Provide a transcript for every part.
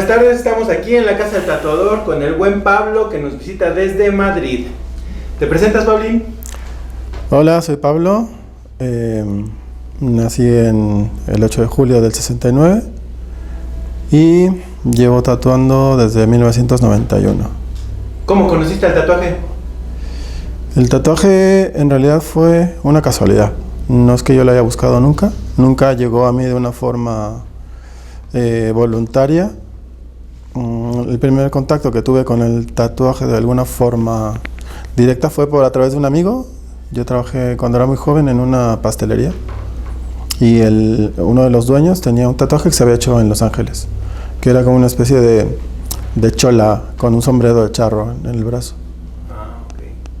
buenas tardes, estamos aquí en la Casa del Tatuador con el buen Pablo que nos visita desde Madrid. ¿Te presentas, Pablín? Hola, soy Pablo, nací en el 8 de julio del 69 y llevo tatuando desde 1991. ¿Cómo conociste el tatuaje? El tatuaje en realidad fue una casualidad, no es que yo lo haya buscado nunca llegó a mí de una forma voluntaria. El primer contacto que tuve con el tatuaje de alguna forma directa fue a través de un amigo. Yo trabajé cuando era muy joven en una pastelería y uno de los dueños tenía un tatuaje que se había hecho en Los Ángeles, que era como una especie de chola con un sombrero de charro en el brazo.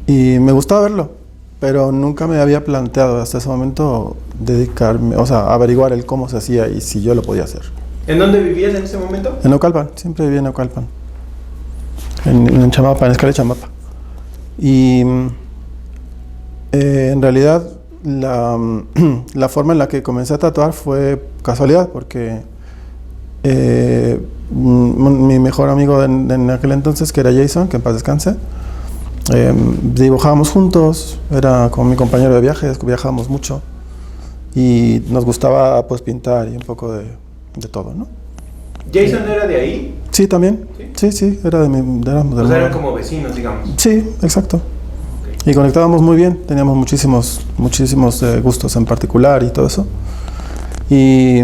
Y me gustaba verlo, pero nunca me había planteado hasta ese momento dedicarme, o sea, averiguar el cómo se hacía y si yo lo podía hacer. ¿En dónde vivías en ese momento? En Naucalpan, siempre viví en Naucalpan, en Chamapa, en Escala de Chamapa. Y en realidad la forma en la que comencé a tatuar fue casualidad, porque mi mejor amigo en aquel entonces, que era Jason, que en paz descanse, dibujábamos juntos, era como mi compañero de viajes, viajábamos mucho y nos gustaba pues pintar y un poco de todo, ¿no? ¿Jason era de ahí? Sí, también. Sí, era de mi... O sea, eran como vecinos, digamos. Sí, exacto. Okay. Y conectábamos muy bien, teníamos muchísimos gustos en particular y todo eso. Y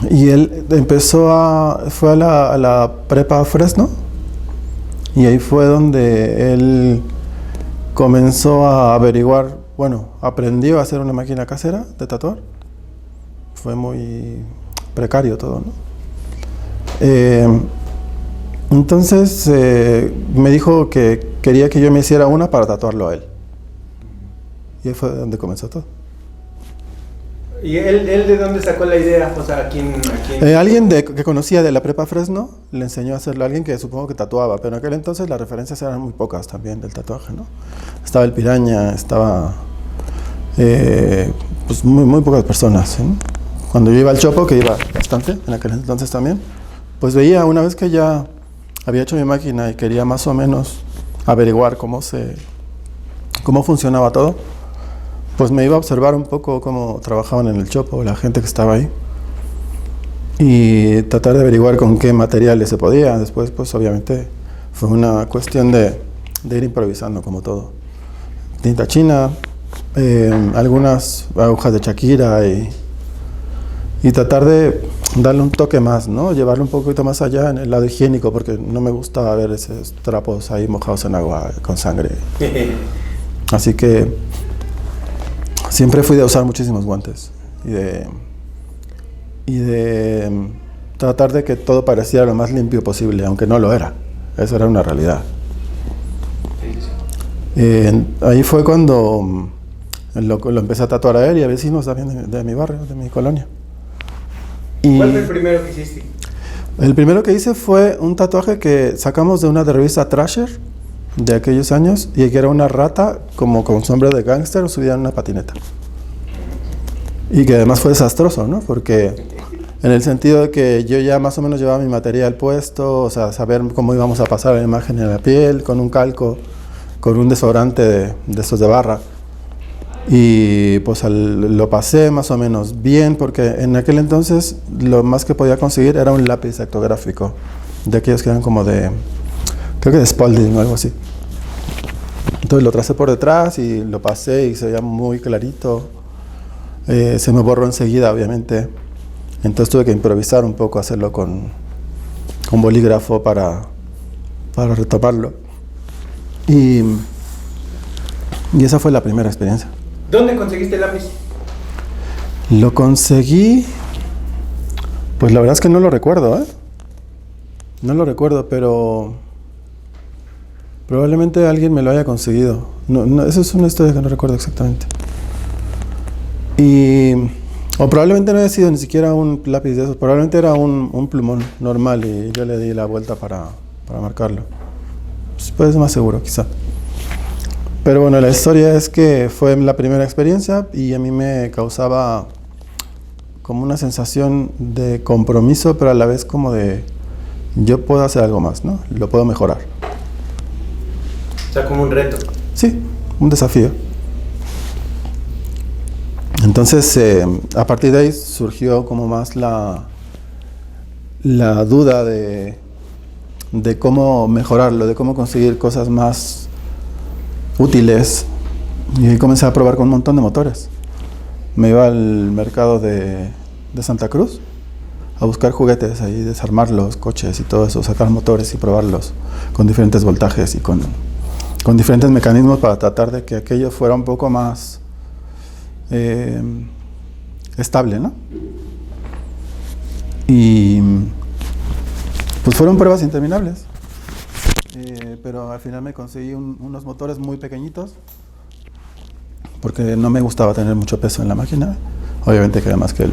él fue a la prepa Fresno, y ahí fue donde él comenzó a averiguar, aprendió a hacer una máquina casera de tatuar. Fue muy precario todo, ¿no? Entonces me dijo que quería que yo me hiciera una para tatuarlo a él. Y ahí fue donde comenzó todo. ¿Y él de dónde sacó la idea? O sea, ¿a quién? Alguien que conocía de la prepa Fresno le enseñó a hacerlo a alguien que supongo que tatuaba, pero en aquel entonces las referencias eran muy pocas también del tatuaje, ¿no? Estaba el Piraña, estaba pues muy pocas personas, ¿eh? Cuando yo iba al Chopo, que iba bastante en aquel entonces también, pues veía, una vez que ya había hecho mi máquina y quería más o menos averiguar cómo funcionaba todo, pues me iba a observar un poco cómo trabajaban en el Chopo, la gente que estaba ahí, y tratar de averiguar con qué materiales se podía. Después, pues obviamente fue una cuestión de ir improvisando como todo. Tinta china, algunas agujas de Shakira y tratar de darle un toque más, ¿no? Llevarlo un poquito más allá en el lado higiénico, porque no me gusta ver esos trapos ahí mojados en agua con sangre. Así que siempre fui de usar muchísimos guantes y de tratar de que todo pareciera lo más limpio posible, aunque no lo era. Eso era una realidad. Ahí fue cuando lo empecé a tatuar a él y a vecinos también de mi barrio, de mi colonia. ¿Cuál fue el primero que hiciste? El primero que hice fue un tatuaje que sacamos de una revista Thrasher de aquellos años, y que era una rata como con sombrero de gángster subida en una patineta. Y que además fue desastroso, ¿no? Porque en el sentido de que yo ya más o menos llevaba mi material puesto, o sea, saber cómo íbamos a pasar la imagen en la piel, con un calco, con un desodorante de estos de barra. Y pues lo pasé más o menos bien, porque en aquel entonces lo más que podía conseguir era un lápiz actográfico, de aquellos que eran como creo que de Spalding o algo así. Entonces lo tracé por detrás y lo pasé y se veía muy clarito. Se me borró enseguida, obviamente. Entonces tuve que improvisar un poco, hacerlo con bolígrafo para retomarlo. Y esa fue la primera experiencia. ¿Dónde conseguiste el lápiz? Lo conseguí, pues la verdad es que no lo recuerdo, No lo recuerdo, pero probablemente alguien me lo haya conseguido. No, eso es una historia que no recuerdo exactamente. O probablemente no haya sido ni siquiera un lápiz de esos, probablemente era un plumón normal y yo le di la vuelta para marcarlo. Pues puede ser más seguro, quizá. Pero bueno, la historia es que fue la primera experiencia y a mí me causaba como una sensación de compromiso, pero a la vez como de yo puedo hacer algo más, ¿no? Lo puedo mejorar. O sea, como un reto. Sí, un desafío. Entonces, a partir de ahí surgió como más la duda de cómo mejorarlo, de cómo conseguir cosas más útiles. Y ahí comencé a probar con un montón de motores. Me iba al mercado de Santa Cruz a buscar juguetes, ahí desarmar los coches y todo eso, sacar motores y probarlos con diferentes voltajes y con diferentes mecanismos para tratar de que aquello fuera un poco más estable, ¿no? Y pues fueron pruebas interminables, pero al final me conseguí unos motores muy pequeñitos porque no me gustaba tener mucho peso en la máquina. Obviamente que además que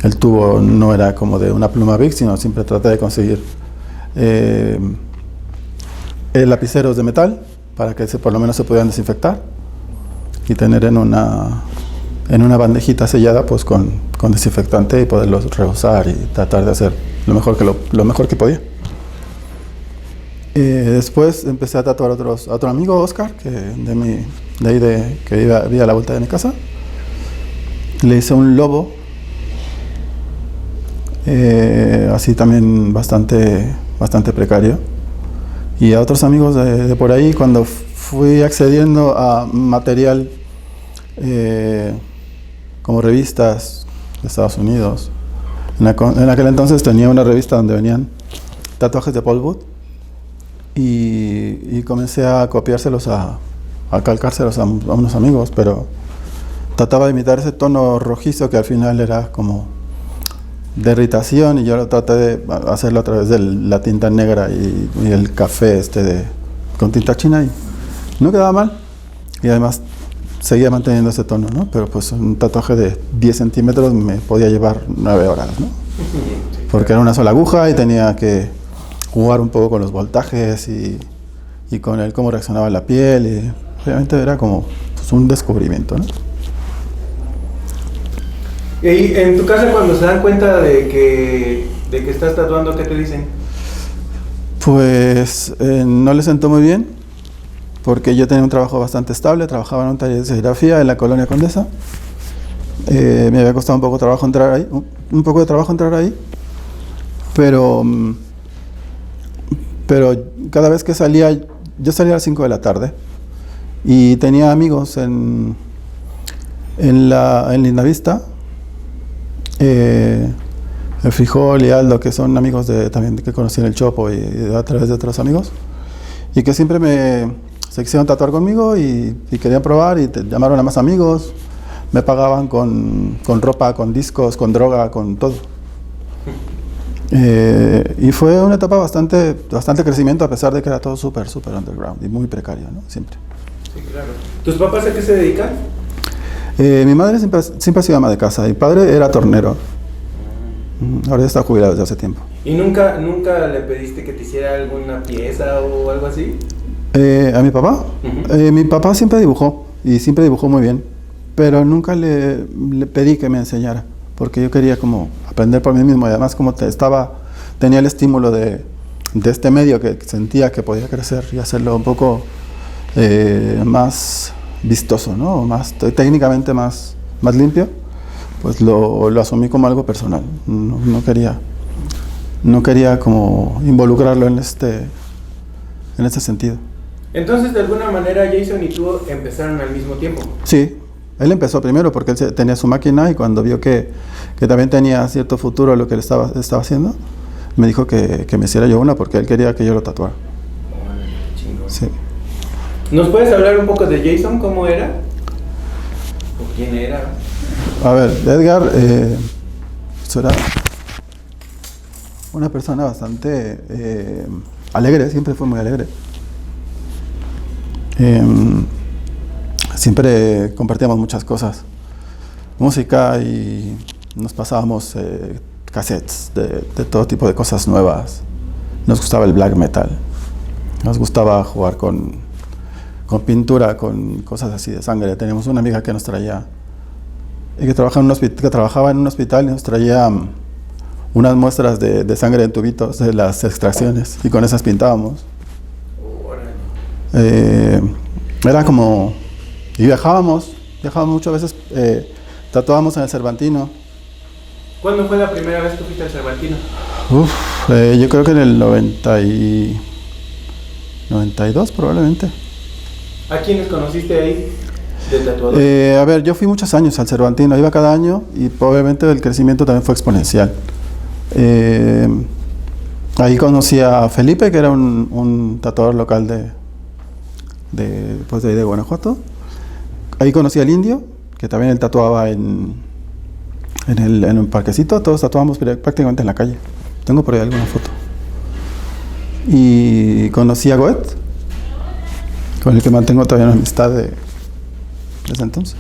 el tubo no era como de una pluma Bic, sino siempre traté de conseguir lapiceros de metal para que por lo menos se pudieran desinfectar y tener en una bandejita sellada pues con desinfectante y poderlos reusar y tratar de hacer lo mejor que podía. Después empecé a tatuar a otro amigo, Oscar, que vivía a la vuelta de mi casa. Le hice un lobo, así también bastante precario. Y a otros amigos de por ahí, cuando fui accediendo a material como revistas de Estados Unidos. En aquel entonces tenía una revista donde venían tatuajes de Paul Wood y comencé a copiárselos, a calcárselos a unos amigos, pero trataba de imitar ese tono rojizo que al final era como de irritación, y yo lo traté de hacerlo a través de la tinta negra y el café con tinta china, y no quedaba mal, y además seguía manteniendo ese tono, ¿no? Pero pues un tatuaje de 10 centímetros me podía llevar 9 horas, ¿no? Porque era una sola aguja y tenía que jugar un poco con los voltajes y con cómo reaccionaba la piel, y obviamente era como pues, un descubrimiento, ¿no? Y en tu casa, cuando se dan cuenta de que estás tatuando, ¿qué te dicen? Pues no les sentó muy bien, porque yo tenía un trabajo bastante estable, trabajaba en un taller de serigrafía en la Colonia Condesa. Me había costado un poco de trabajo entrar ahí, pero cada vez que salía, yo salía a las 5 de la tarde y tenía amigos en Lindavista, el Frijol y Aldo, que son amigos también que conocí en el Chopo y a través de otros amigos, y que siempre se quisieron tatuar conmigo y querían probar, y llamaron a más amigos, me pagaban con ropa, con discos, con droga, con todo. Y fue una etapa bastante crecimiento, a pesar de que era todo súper underground y muy precario, ¿no? Siempre. Sí, claro. ¿Tus papás a qué se dedican? Mi madre siempre ha sido ama de casa, mi padre era tornero. Ahora ya está jubilado desde hace tiempo. ¿Y nunca le pediste que te hiciera alguna pieza o algo así? ¿A mi papá? Uh-huh. Mi papá siempre dibujó, y siempre dibujó muy bien, pero nunca le pedí que me enseñara, porque yo quería como aprender por mí mismo, y además como tenía el estímulo de este medio, que sentía que podía crecer y hacerlo un poco más vistoso, ¿no? Técnicamente más limpio, pues lo asumí como algo personal. No quería como involucrarlo en este sentido. Entonces, de alguna manera, Jason y tú empezaron al mismo tiempo. Sí, él empezó primero porque él tenía su máquina, y cuando vio que también tenía cierto futuro lo que él estaba haciendo, me dijo que me hiciera yo una, porque él quería que yo lo tatuara. Oh, chingón. Sí. ¿Nos puedes hablar un poco de Jason? ¿Cómo era? ¿O quién era? A ver, Edgar era una persona bastante alegre, siempre fue muy alegre. Siempre compartíamos muchas cosas, música, y nos pasábamos cassettes de todo tipo de cosas nuevas. Nos gustaba el black metal, nos gustaba jugar con pintura, con cosas así de sangre. Teníamos una amiga que nos traía, que trabajaba en un hospital, y nos traía unas muestras de sangre en tubitos de las extracciones y con esas pintábamos. Era como... Y viajábamos muchas veces, tatuábamos en el Cervantino. ¿Cuándo fue la primera vez que fuiste al Cervantino? Yo creo que en el 92 probablemente. ¿A quiénes conociste ahí de tatuador? A ver, yo fui muchos años al Cervantino, iba cada año y obviamente el crecimiento también fue exponencial. Ahí conocí a Felipe, que era un tatuador local de ahí de Guanajuato. Ahí conocí al Indio, que también él tatuaba en un parquecito. Todos tatuábamos prácticamente en la calle. Tengo por ahí alguna foto. Y conocí a Goethe, con el que mantengo todavía una amistad desde entonces.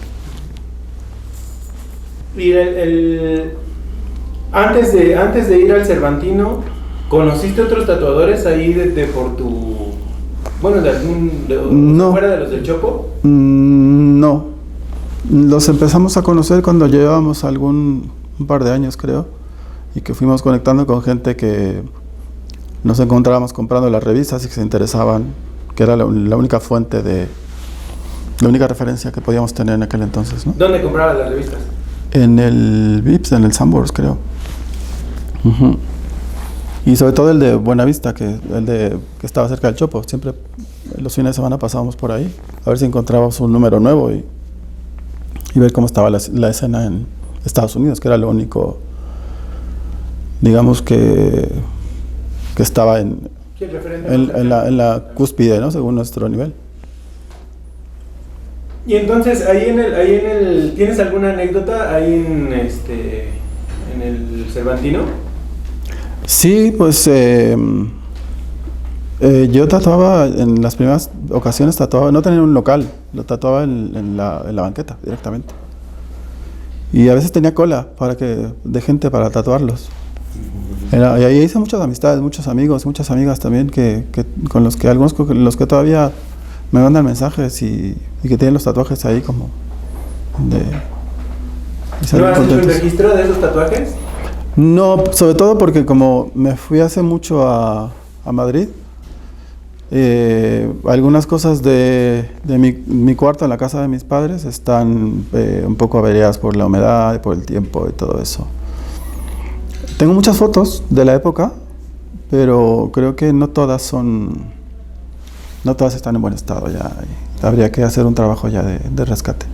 Y antes de ir al Cervantino, ¿conociste otros tatuadores ahí por tu... Bueno, no. ¿Fuera de los del Chopo? No. Los empezamos a conocer cuando llevábamos un par de años, creo, y que fuimos conectando con gente que nos encontrábamos comprando las revistas y que se interesaban, que era la única fuente la única referencia que podíamos tener en aquel entonces, ¿no? ¿Dónde comprabas las revistas? En el Vips, en el Sanborns, creo. Uh-huh. Y sobre todo el de Buenavista, que estaba cerca del Chopo. Siempre los fines de semana pasábamos por ahí a ver si encontrábamos un número nuevo y ver cómo estaba la escena en Estados Unidos, que era lo único, digamos, que estaba en la cúspide, ¿no? Según nuestro nivel. Y entonces ¿tienes alguna anécdota ahí en el Cervantino? Sí, pues yo tatuaba en las primeras ocasiones, no tenía un local, lo tatuaba en la banqueta directamente. Y a veces tenía cola de gente para tatuarlos. Y ahí hice muchas amistades, muchos amigos, muchas amigas también, con los que todavía me mandan mensajes y que tienen los tatuajes ahí como ¿No has hecho un registro de esos tatuajes? No, sobre todo porque como me fui hace mucho a Madrid, algunas cosas de mi cuarto en la casa de mis padres están un poco averiadas por la humedad y por el tiempo y todo eso. Tengo muchas fotos de la época, pero creo que no todas están en buen estado ya. Habría que hacer un trabajo ya de rescate.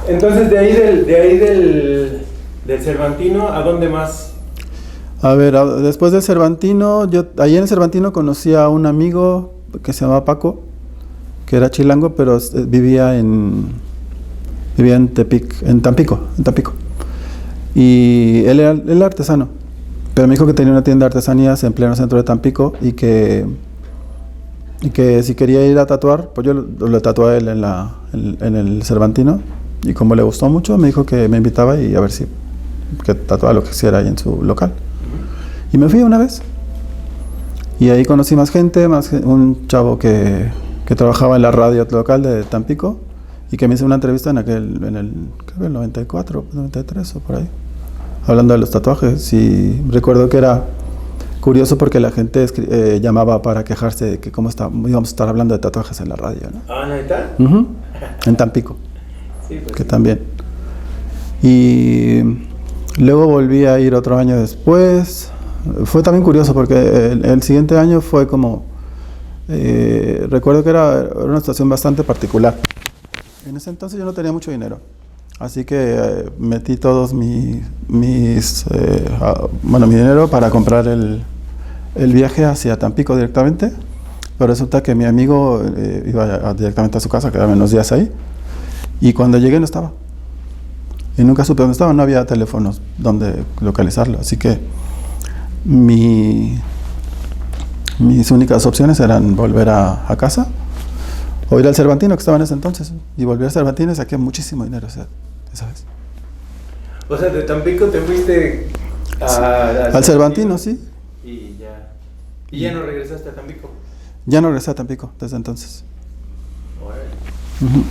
Entonces de ahí del Cervantino, ¿a dónde más? A ver, después del Cervantino, allí en el Cervantino conocí a un amigo que se llamaba Paco, que era chilango, pero vivía en Tampico. Y él era artesano, pero me dijo que tenía una tienda de artesanías en pleno centro de Tampico y que si quería ir a tatuar, pues yo lo tatué a él en el Cervantino, y como le gustó mucho, me dijo que me invitaba y a ver si que tatuaba lo que quisiera ahí en su local. Y me fui una vez. Y ahí conocí más gente, un chavo que trabajaba en la radio local de Tampico y que me hizo una entrevista creo que el 94, 93 o por ahí, hablando de los tatuajes. Y recuerdo que era curioso porque la gente llamaba para quejarse de que cómo íbamos a estar hablando de tatuajes en la radio, ¿no? Ah, ¿neta? Uh-huh. En Tampico. Sí, pues que sí. También. Y luego volví a ir otro año después. Fue también curioso porque el siguiente año fue como... recuerdo que era una situación bastante particular. En ese entonces yo no tenía mucho dinero. Así que metí todos mi dinero para comprar el viaje hacia Tampico directamente. Pero resulta que mi amigo iba directamente a su casa, quedaba unos días ahí. Y cuando llegué no estaba. Y nunca supe dónde estaba, no había teléfonos donde localizarlo. Así que mis únicas opciones eran volver a casa o ir al Cervantino, que estaba en ese entonces. Y volví al Cervantino y saqué muchísimo dinero esa vez. O sea, de Tampico te fuiste al Cervantino, sí. Y ya no regresaste a Tampico. Ya no regresé a Tampico desde entonces. Órale. Uh-huh.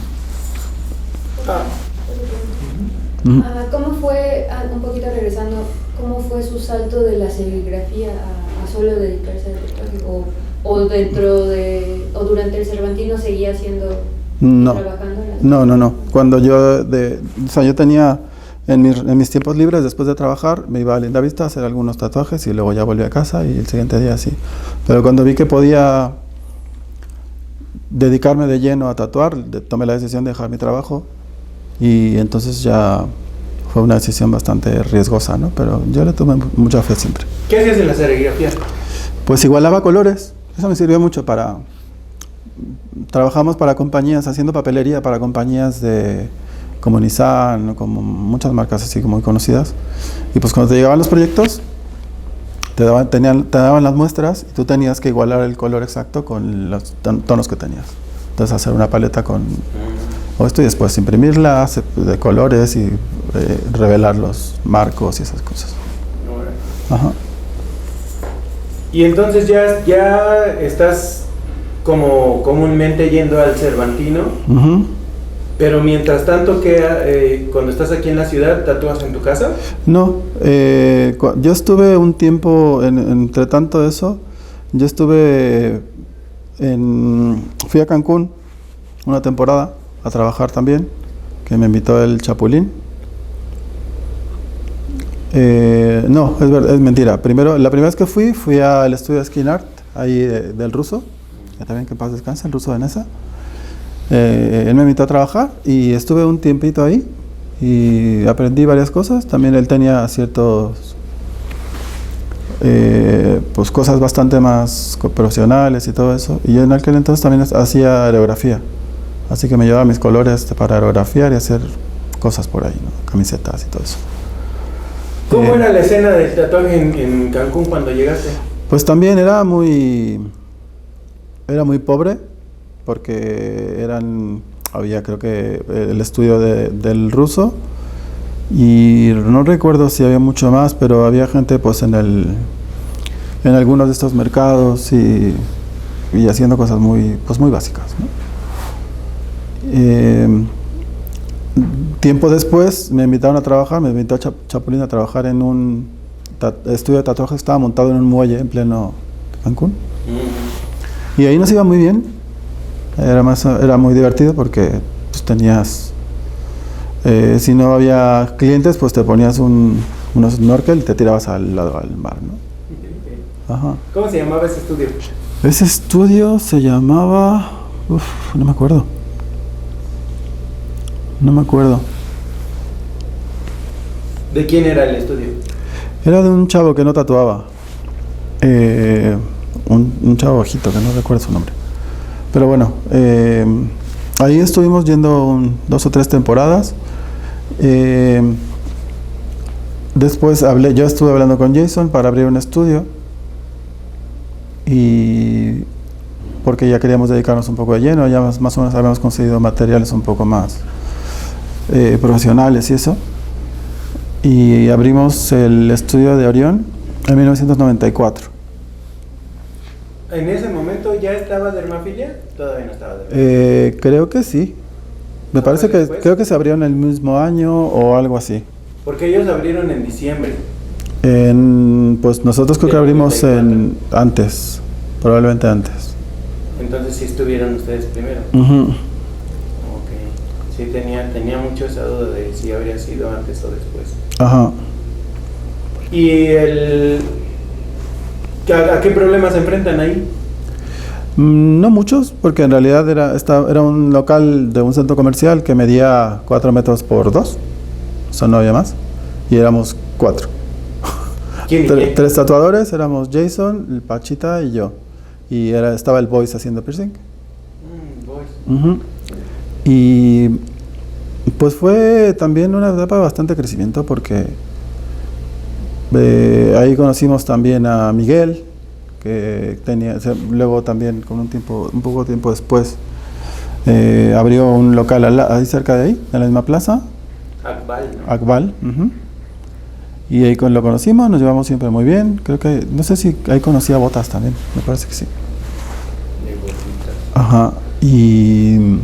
¿Cómo fue, un poquito regresando, ¿Cómo fue su salto de la serigrafía a solo dedicarse al tatuaje? ¿O durante el Cervantino seguía haciendo, No, trabajando? no. Cuando yo tenía en mis tiempos libres, después de trabajar, me iba a Lindavista a hacer algunos tatuajes y luego ya volví a casa y el siguiente día sí. Pero cuando vi que podía dedicarme de lleno a tatuar, tomé la decisión de dejar mi trabajo y entonces ya fue una decisión bastante riesgosa, ¿no? Pero yo le tomé mucha fe siempre. ¿Qué hacías en la serigrafía? Pues igualaba colores, eso me sirvió mucho para... Trabajamos para compañías, haciendo papelería para compañías como Nissan, como muchas marcas así como muy conocidas. Y pues cuando te llegaban los proyectos, te daban las muestras y tú tenías que igualar el color exacto con los tonos que tenías. Entonces hacer una paleta con esto y después imprimirla de colores y revelar los marcos y esas cosas. Ajá. Y entonces ya estás como comúnmente yendo al Cervantino, pero mientras tanto, cuando estás aquí en la ciudad, ¿tatúas en tu casa? No, yo estuve un tiempo, entre tanto eso, yo fui a Cancún una temporada a trabajar también, que me invitó el Chapulín. No, es mentira. Primero, la primera vez que fui al estudio Skin Art, ahí del ruso, que también que en paz descanse, el ruso de Nesa. Él me invitó a trabajar y estuve un tiempito ahí y aprendí varias cosas. También él tenía ciertos, pues cosas bastante más profesionales y todo eso. Y yo en aquel entonces también hacía aerografía, así que me llevaba mis colores para aerografiar y hacer cosas por ahí, ¿no? Camisetas y todo eso. ¿Cómo era la escena del tatuaje en Cancún cuando llegaste? Pues también era muy pobre, porque había creo que el estudio del ruso y no recuerdo si había mucho más, pero había gente pues en algunos de estos mercados y haciendo cosas muy básicas, ¿no? Tiempo después me invitó Chapulín a trabajar en un estudio de tatuajes que estaba montado en un muelle en pleno Cancún. Y ahí nos iba muy bien. Era muy divertido porque pues, tenías, si no había clientes, pues te ponías unos snorkel y te tirabas al mar, ¿no? Ajá. ¿Cómo se llamaba ese estudio? Ese estudio se llamaba... no me acuerdo. ¿De quién era el estudio? Era de un chavo que no tatuaba. Un chavo bajito, que no recuerdo su nombre. Pero bueno, ahí estuvimos yendo 2 o 3 temporadas. Después yo estuve hablando con Jason para abrir un estudio. Y porque ya queríamos dedicarnos un poco de lleno, ya más o menos habíamos conseguido materiales un poco más profesionales y eso. Y abrimos el estudio de Orión en 1994. ¿En ese momento ya estaba Dermafilia? ¿Todavía no estaba Dermafilia? Creo que sí. Me parece que creo que se abrió en el mismo año o algo así. Porque ellos abrieron en diciembre. Pues nosotros creo que abrimos antes, probablemente antes. Entonces sí estuvieron ustedes primero. Ok. Sí, tenía mucho esa duda de si habría sido antes o después. Ajá. ¿Y a qué problemas se enfrentan ahí? No muchos, porque en realidad era un local de un centro comercial que medía 4 metros por 2, o sea, no había más, y éramos 4. ¿Quién y quién? 3 tatuadores, éramos Jason, el Pachita y yo, y estaba el Boys haciendo piercing. Boys. Y pues fue también una etapa de bastante crecimiento, porque ahí conocimos también a Miguel, que luego también con un poco tiempo después abrió un local ahí cerca de ahí, en la misma plaza, Akbal, ¿no? Akbal. Y ahí lo conocimos, nos llevamos siempre muy bien. Creo que, no sé si ahí conocí a Botas también, me parece que sí. Ajá. Y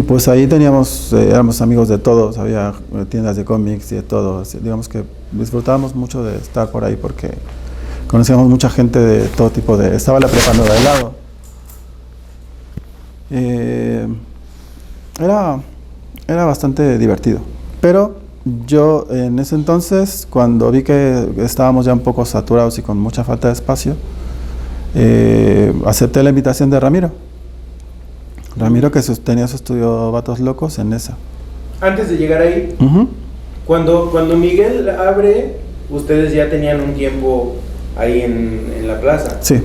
pues ahí éramos amigos de todos, había tiendas de cómics y de todo. Digamos que disfrutábamos mucho de estar por ahí porque conocíamos mucha gente de todo tipo de... Estaba la preparada de lado. Era bastante divertido. Pero yo en ese entonces, cuando vi que estábamos ya un poco saturados y con mucha falta de espacio, acepté la invitación de Ramiro. Ramiro que tenía su estudio Vatos Locos en esa. Antes de llegar ahí, cuando Miguel abre, ustedes ya tenían un tiempo ahí en la plaza. Sí.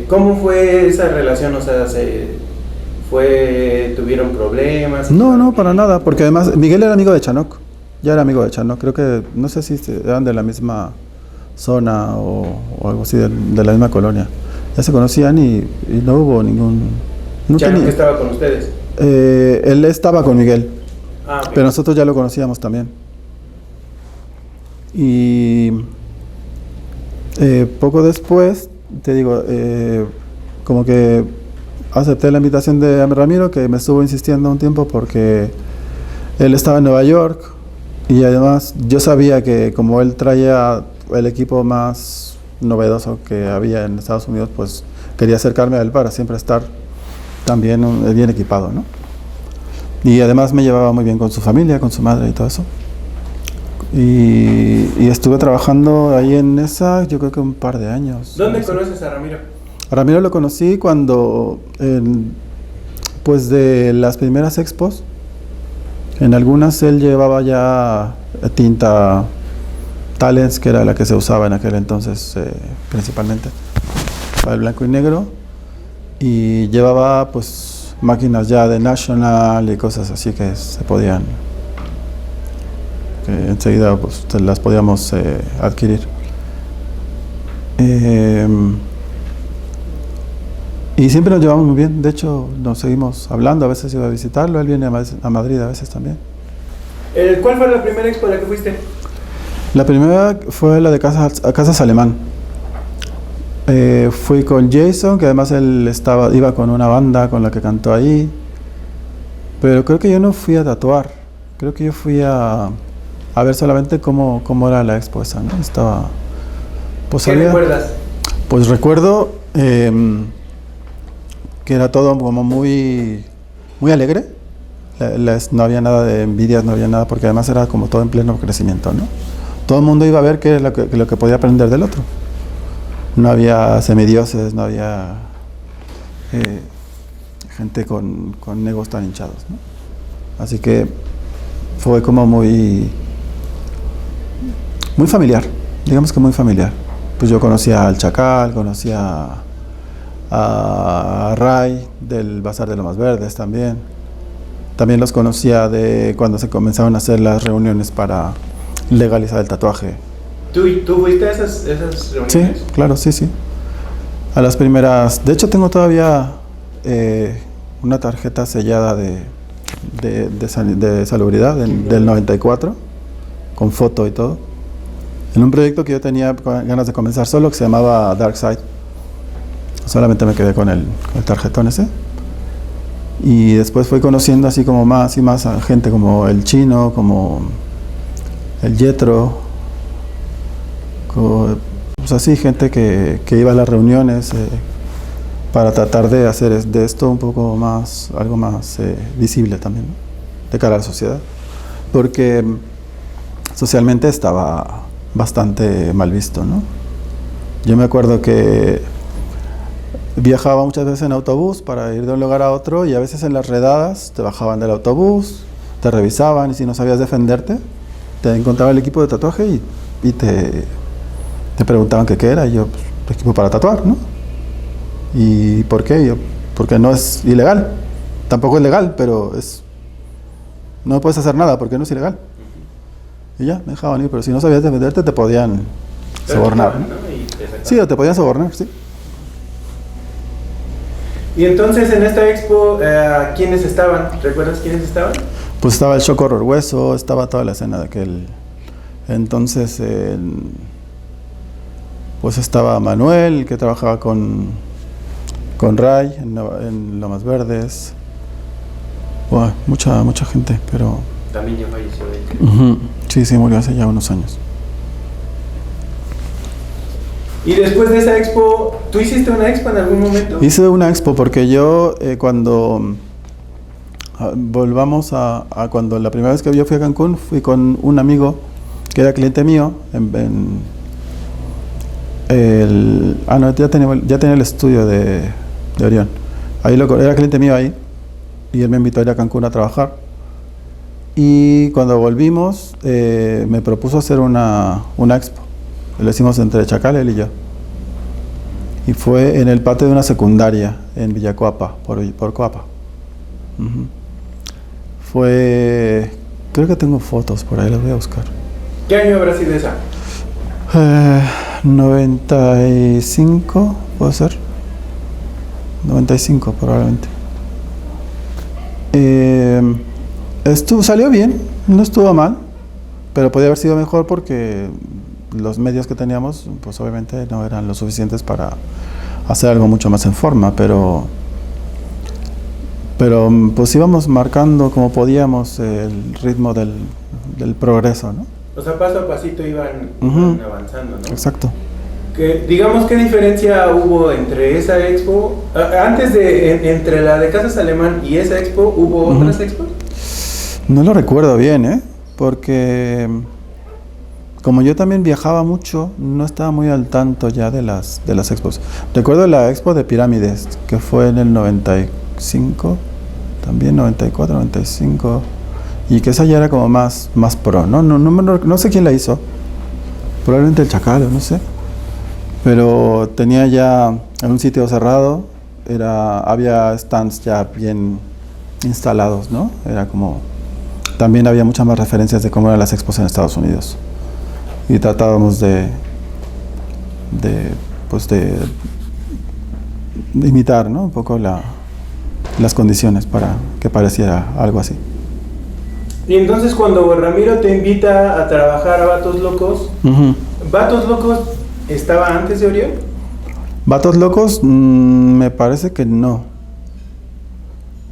¿Cómo fue esa relación? O sea, ¿tuvieron problemas? No, para nada, porque además Miguel era amigo de Chanoc. Ya era amigo de Chanoc. Creo que, no sé si eran de la misma zona o algo así, de la misma colonia. Ya se conocían y no hubo ningún... ¿Chanoc estaba con ustedes? Él estaba con Miguel. Okay. Pero nosotros ya lo conocíamos también. Y poco después, te digo, como que acepté la invitación de Ramiro, que me estuvo insistiendo un tiempo porque él estaba en Nueva York y además yo sabía que como él traía el equipo más novedoso que había en Estados Unidos, pues quería acercarme a él para siempre estar también bien equipado, ¿no? Y además me llevaba muy bien con su familia, con su madre y todo eso. Y estuve trabajando ahí en esa, yo creo que un par de años. ¿Dónde conoces a Ramiro? A Ramiro lo conocí cuando, pues de las primeras expos, en algunas él llevaba ya tinta Talens, que era la que se usaba en aquel entonces principalmente, para el blanco y negro, y llevaba pues máquinas ya de National y cosas así que se podían, que enseguida pues las podíamos adquirir. Y siempre nos llevamos muy bien, de hecho nos seguimos hablando, a veces iba a visitarlo, él viene a Madrid a veces también. ¿Cuál fue la primera expo a la que fuiste? La primera fue la de Casas Alemán. Fui con Jason, que además él iba con una banda con la que cantó ahí. Pero creo que yo no fui a tatuar. Creo que yo fui a ver solamente cómo era la expo esa, ¿no? Pues, ¿Qué recuerdas? Pues recuerdo que era todo como muy, muy alegre. No había nada de envidias, no había nada, porque además era como todo en pleno crecimiento, ¿no? Todo el mundo iba a ver qué es lo que podía aprender del otro. No había semidioses, no había gente con egos tan hinchados, ¿no? Así que fue como muy familiar, digamos que muy familiar. Pues yo conocía al Chacal, conocía a Ray del Bazar de Lomas Verdes también. También los conocía de cuando se comenzaron a hacer las reuniones para legalizar el tatuaje. ¿Tú fuiste a esas reuniones? Sí, claro, sí. A las primeras... De hecho, tengo todavía una tarjeta sellada de salubridad del 94, con foto y todo, en un proyecto que yo tenía ganas de comenzar solo, que se llamaba Dark Side. Solamente me quedé con el tarjetón ese. Y después fui conociendo así como más y más a gente como el Chino, como el Yetro, pues así, gente que iba a las reuniones para tratar de hacer de esto un poco más, algo más visible también, ¿no? De cara a la sociedad, porque socialmente estaba bastante mal visto, ¿no? Yo me acuerdo que viajaba muchas veces en autobús para ir de un lugar a otro, y a veces en las redadas te bajaban del autobús, te revisaban, y si no sabías defenderte, te encontraba el equipo de tatuaje y te preguntaban qué era, y yo, pues, equipo para tatuar, ¿no? ¿Y por qué? Yo, porque no es ilegal, tampoco es legal, pero no puedes hacer nada porque no es ilegal. Y ya, me dejaban ir, pero si no sabías defenderte te podían sobornar, ¿no? Sí, te podían sobornar, sí. Y entonces en esta expo, ¿quiénes estaban? ¿Recuerdas quiénes estaban? Pues estaba el Choco Horror Hueso, estaba toda la escena de aquel. Entonces, pues estaba Manuel, que trabajaba con Ray en Lomas Verdes. Wow, mucha gente, pero... También ya falleció él. Sí, murió hace ya unos años. Y después de esa expo, ¿tú hiciste una expo en algún momento? Hice una expo porque yo cuando volvamos a cuando la primera vez que yo fui a Cancún, fui con un amigo que era cliente mío ya tenía el estudio de Orión. Era cliente mío ahí y él me invitó a ir a Cancún a trabajar. Y cuando volvimos, me propuso hacer una expo. Lo hicimos entre Chacal, él y yo. Y fue en el patio de una secundaria en Villacoapa, por Coapa. Creo que tengo fotos por ahí, las voy a buscar. ¿Qué año habrá sido esa? 95, puede ser. 95 probablemente. Salió bien, no estuvo mal, pero podía haber sido mejor porque los medios que teníamos, pues obviamente no eran lo suficientes para hacer algo mucho más en forma, pero pues íbamos marcando como podíamos el ritmo del progreso, ¿no? O sea, paso a pasito iban avanzando, ¿no? Exacto. Digamos, ¿qué diferencia hubo entre esa expo? Entre la de Casas Alemán y esa expo, ¿hubo otras expos? No lo recuerdo bien, porque como yo también viajaba mucho, no estaba muy al tanto ya de las expos. Recuerdo la expo de Pirámides, que fue en el 95, también 94, 95, y que esa ya era como más pro, ¿no? No sé quién la hizo, probablemente el Chacal, no sé, pero tenía ya en un sitio cerrado, había stands ya bien instalados, ¿no? También había muchas más referencias de cómo eran las expos en Estados Unidos. Y tratábamos de imitar, ¿no? Un poco las condiciones para que pareciera algo así. Y entonces cuando Ramiro te invita a trabajar a Vatos Locos, ¿Vatos Locos estaba antes de Orión? Vatos Locos, me parece que no.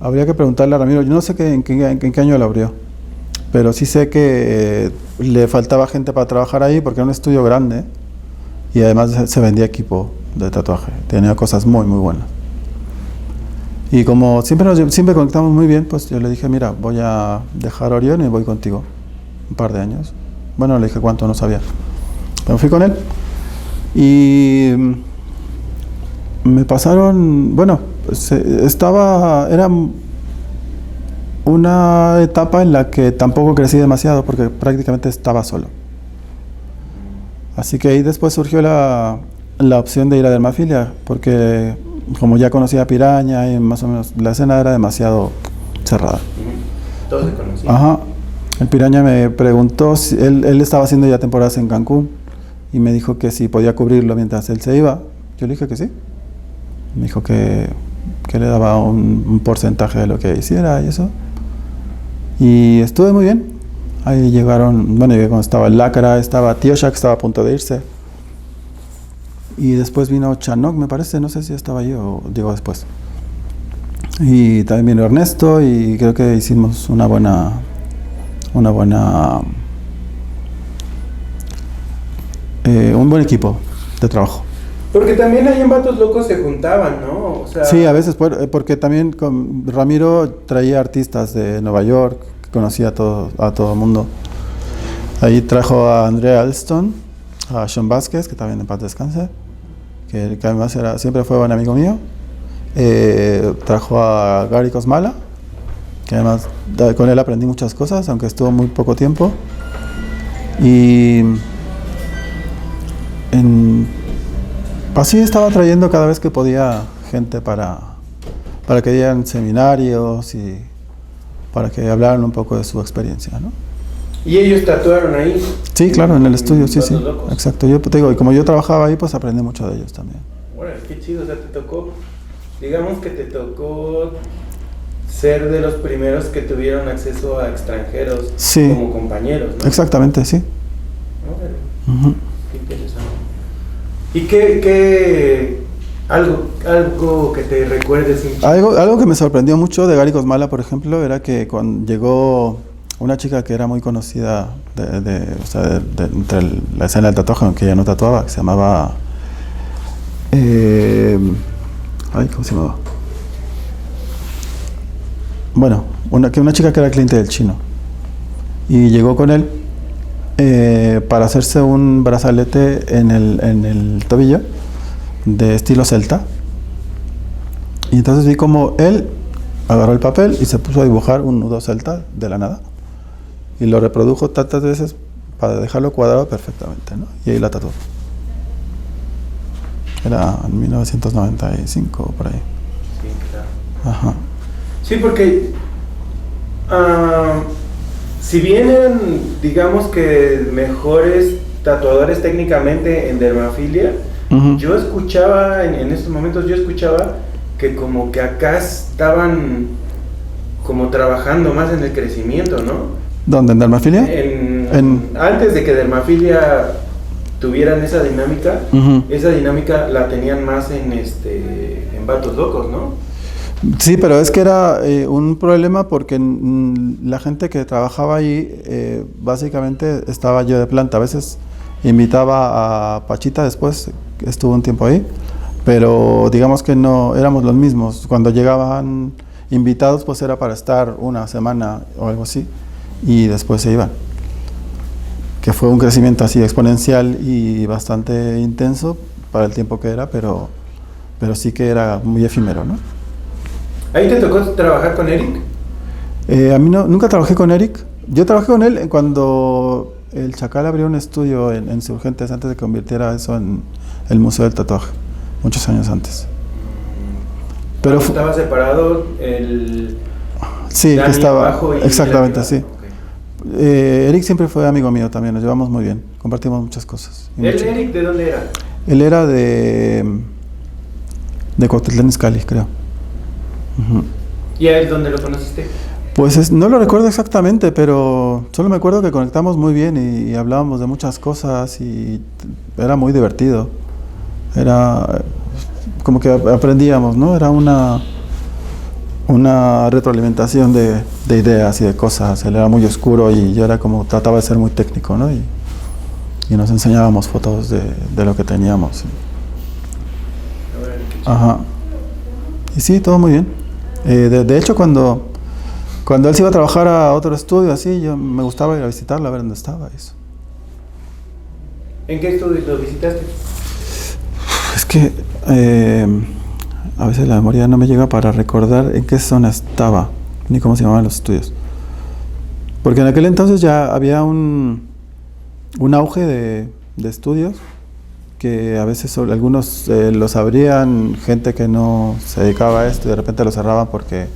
Habría que preguntarle a Ramiro. Yo no sé en qué año lo abrió, pero sí sé que le faltaba gente para trabajar ahí porque era un estudio grande y además se vendía equipo de tatuaje. Tenía cosas muy, muy buenas. Y como siempre conectamos muy bien, pues yo le dije, mira, voy a dejar Orión y voy contigo un par de años. Bueno, le dije cuánto, no sabía. Pero fui con él y me pasaron, bueno, era una etapa en la que tampoco crecí demasiado porque prácticamente estaba solo. Así que ahí después surgió la opción de ir a Dermafilia, porque como ya conocía a Piraña y más o menos la escena era demasiado cerrada. Todos se conocían. Ajá. El Piraña me preguntó, si él estaba haciendo ya temporadas en Cancún y me dijo que si podía cubrirlo mientras él se iba. Yo le dije que sí. Me dijo que le daba un porcentaje de lo que hiciera y eso. Y estuve muy bien. Ahí llegaron, cuando estaba el Lácara, estaba Tioshak, que estaba a punto de irse. Y después vino Chanok, me parece, no sé si estaba ahí o digo después. Y también vino Ernesto y creo que hicimos un buen equipo de trabajo. Porque también ahí en Vatos Locos se juntaban, ¿no? O sea... Sí, a veces, porque también con Ramiro traía artistas de Nueva York, que conocía a todo el mundo. Ahí trajo a Andrea Alston, a Sean Vázquez, que también en paz descanse, que además siempre fue buen amigo mío. Trajo a Gary Kosmala, que además con él aprendí muchas cosas, aunque estuvo muy poco tiempo. Y así estaba trayendo cada vez que podía gente para que dieran seminarios y para que hablaran un poco de su experiencia, ¿no? ¿Y ellos tatuaron ahí? Sí, claro, en el estudio, sí. Locos. Exacto, yo te digo, y como yo trabajaba ahí, pues aprendí mucho de ellos también. Bueno, qué chido, o sea, digamos que te tocó ser de los primeros que tuvieron acceso a extranjeros como compañeros, ¿no? Exactamente, sí. Qué interesante. ¿Y qué algo que te recuerdes? Algo que me sorprendió mucho de Gary Kosmala, por ejemplo, era que cuando llegó una chica que era muy conocida entre la escena del tatuaje, aunque ella no tatuaba, que se llamaba ¿Cómo se llamaba? Bueno, una chica que era cliente del chino. Y llegó con él para hacerse un brazalete en el tobillo de estilo celta. Y entonces vi como él agarró el papel y se puso a dibujar un nudo celta de la nada. Y lo reprodujo tantas veces para dejarlo cuadrado perfectamente, ¿no? Y ahí la tatuó. Era en 1995 por ahí. Sí, claro. Ajá. Sí, porque si bien eran, digamos que mejores tatuadores técnicamente en dermafilia, Uh-huh. yo escuchaba, en estos momentos yo escuchaba que como que acá estaban como trabajando más en el crecimiento, ¿no? ¿Dónde? ¿En dermafilia? Antes de que dermafilia tuvieran esa dinámica, Uh-huh. esa dinámica la tenían más en Vatos Locos, ¿no? Sí, pero es que era un problema porque la gente que trabajaba ahí básicamente estaba yo de planta. A veces invitaba a Pachita, después estuvo un tiempo ahí, pero digamos que no éramos los mismos. Cuando llegaban invitados pues era para estar una semana o algo así y después se iban. Que fue un crecimiento así exponencial y bastante intenso para el tiempo que era, pero sí que era muy efímero, ¿no? ¿Ahí te tocó trabajar con Eric? A mí nunca trabajé con Eric. Yo trabajé con él cuando el Chacal abrió un estudio en Insurgentes antes de que convirtiera eso en el Museo del Tatuaje, muchos años antes. Pero estaba separado el... Sí, que Dani estaba... abajo y Exactamente, Eric sí. okay. Eric siempre fue amigo mío también, nos llevamos muy bien, compartimos muchas cosas. ¿Eric de dónde era? Él era de Cuautitlán Izcalli, creo. Uh-huh. ¿Y a él dónde lo conociste? Pues no lo recuerdo exactamente, pero solo me acuerdo que conectamos muy bien y hablábamos de muchas cosas y era muy divertido. Era como que aprendíamos, ¿no? Era una retroalimentación de ideas y de cosas. Él era muy oscuro y yo era como, trataba de ser muy técnico, ¿no? Y nos enseñábamos fotos de lo que teníamos. Ajá. Y sí, todo muy bien. De hecho, cuando él se iba a trabajar a otro estudio, así, yo me gustaba ir a visitarlo, a ver dónde estaba eso. ¿En qué estudio lo visitaste? Es que a veces la memoria no me llega para recordar en qué zona estaba, ni cómo se llamaban los estudios. Porque en aquel entonces ya había un auge de estudios que a veces algunos los abrían, gente que no se dedicaba a esto y de repente lo cerraban porque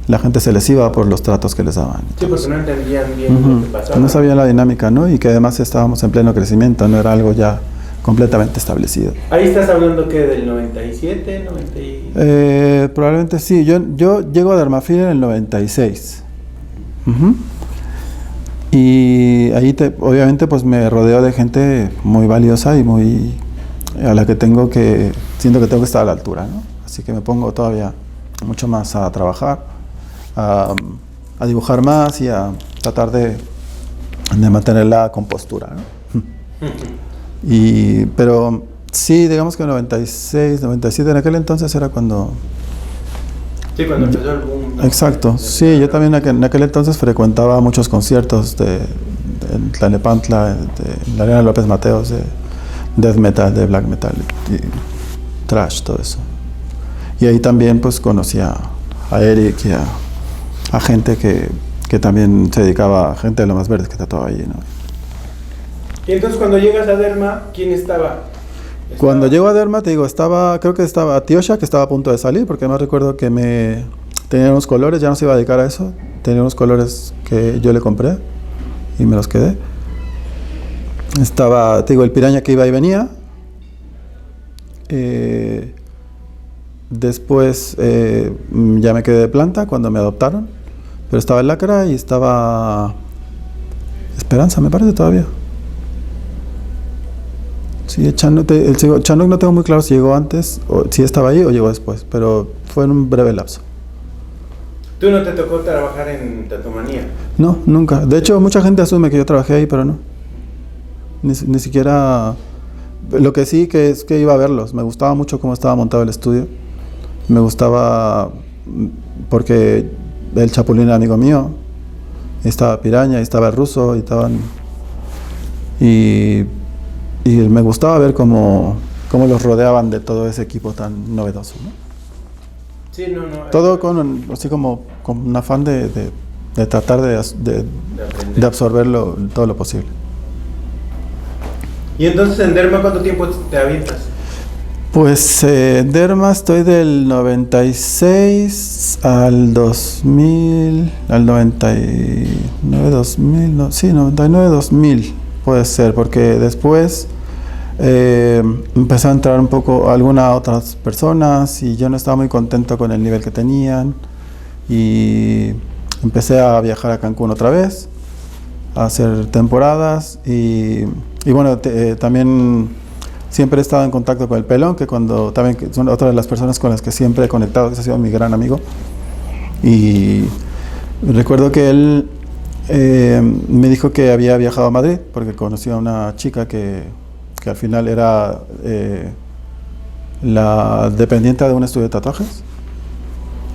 la gente se les iba por los tratos que les daban. Sí, porque no entendían bien lo que pasaba. No sabían la dinámica, ¿no? Y que además estábamos en pleno crecimiento, no era algo ya completamente establecido. Ahí estás hablando que del 97, 90 probablemente sí. Yo llego a Dermafilia en el 96. Uh-huh. Y ahí obviamente pues me rodeo de gente muy valiosa y muy a la que siento que tengo que estar a la altura, ¿no? Así que me pongo todavía mucho más a trabajar, a dibujar más y a tratar de mantener la compostura, ¿no? Pero sí, digamos que en 96, 97, en aquel entonces era cuando... Sí, cuando empezó el boom, ¿no? Exacto, sí, yo también en aquel entonces frecuentaba muchos conciertos de Tlalnepantla, de la Arena López Mateos, de death metal, de black metal y thrash, todo eso. Y ahí también pues conocí a Eric y a gente que también se dedicaba, gente de Lomas Verdes que tatuaba ahí, ¿no? Y entonces cuando llegas a Derma, ¿quién estaba? Cuando llego a Derma, te digo, creo que estaba Tiosha, que estaba a punto de salir, porque además recuerdo que tenía unos colores, ya no se iba a dedicar a eso, tenía unos colores que yo le compré y me los quedé. Estaba, te digo, el Piraña que iba y venía. Después ya me quedé de planta cuando me adoptaron, pero estaba el Lacra y estaba Esperanza, me parece todavía. Sí, Chanuk no tengo muy claro si llegó antes, o si estaba ahí o llegó después, pero fue en un breve lapso. ¿Tú no te tocó trabajar en Tatumanía? No, nunca. De hecho, mucha gente asume que yo trabajé ahí, pero no. Ni siquiera... Lo que sí que es que iba a verlos. Me gustaba mucho cómo estaba montado el estudio. Me gustaba porque el Chapulín era amigo mío. Estaba Piraña, estaba el Ruso, y me gustaba ver cómo los rodeaban de todo ese equipo tan novedoso, ¿no? Sí, no. Todo así como con un afán de tratar de absorber todo lo posible. ¿Y entonces en Derma cuánto tiempo te avientas? Pues Derma estoy del 96 al 2000, al 99, 2000, no, sí, 99, 2000 puede ser, porque después empezó a entrar un poco algunas otras personas y yo no estaba muy contento con el nivel que tenían y empecé a viajar a Cancún otra vez, a hacer temporadas y bueno, también siempre he estado en contacto con el Pelón, que son otra de las personas con las que siempre he conectado, que ha sido mi gran amigo. Y recuerdo que él me dijo que había viajado a Madrid porque conoció a una chica que al final era la dependiente de un estudio de tatuajes.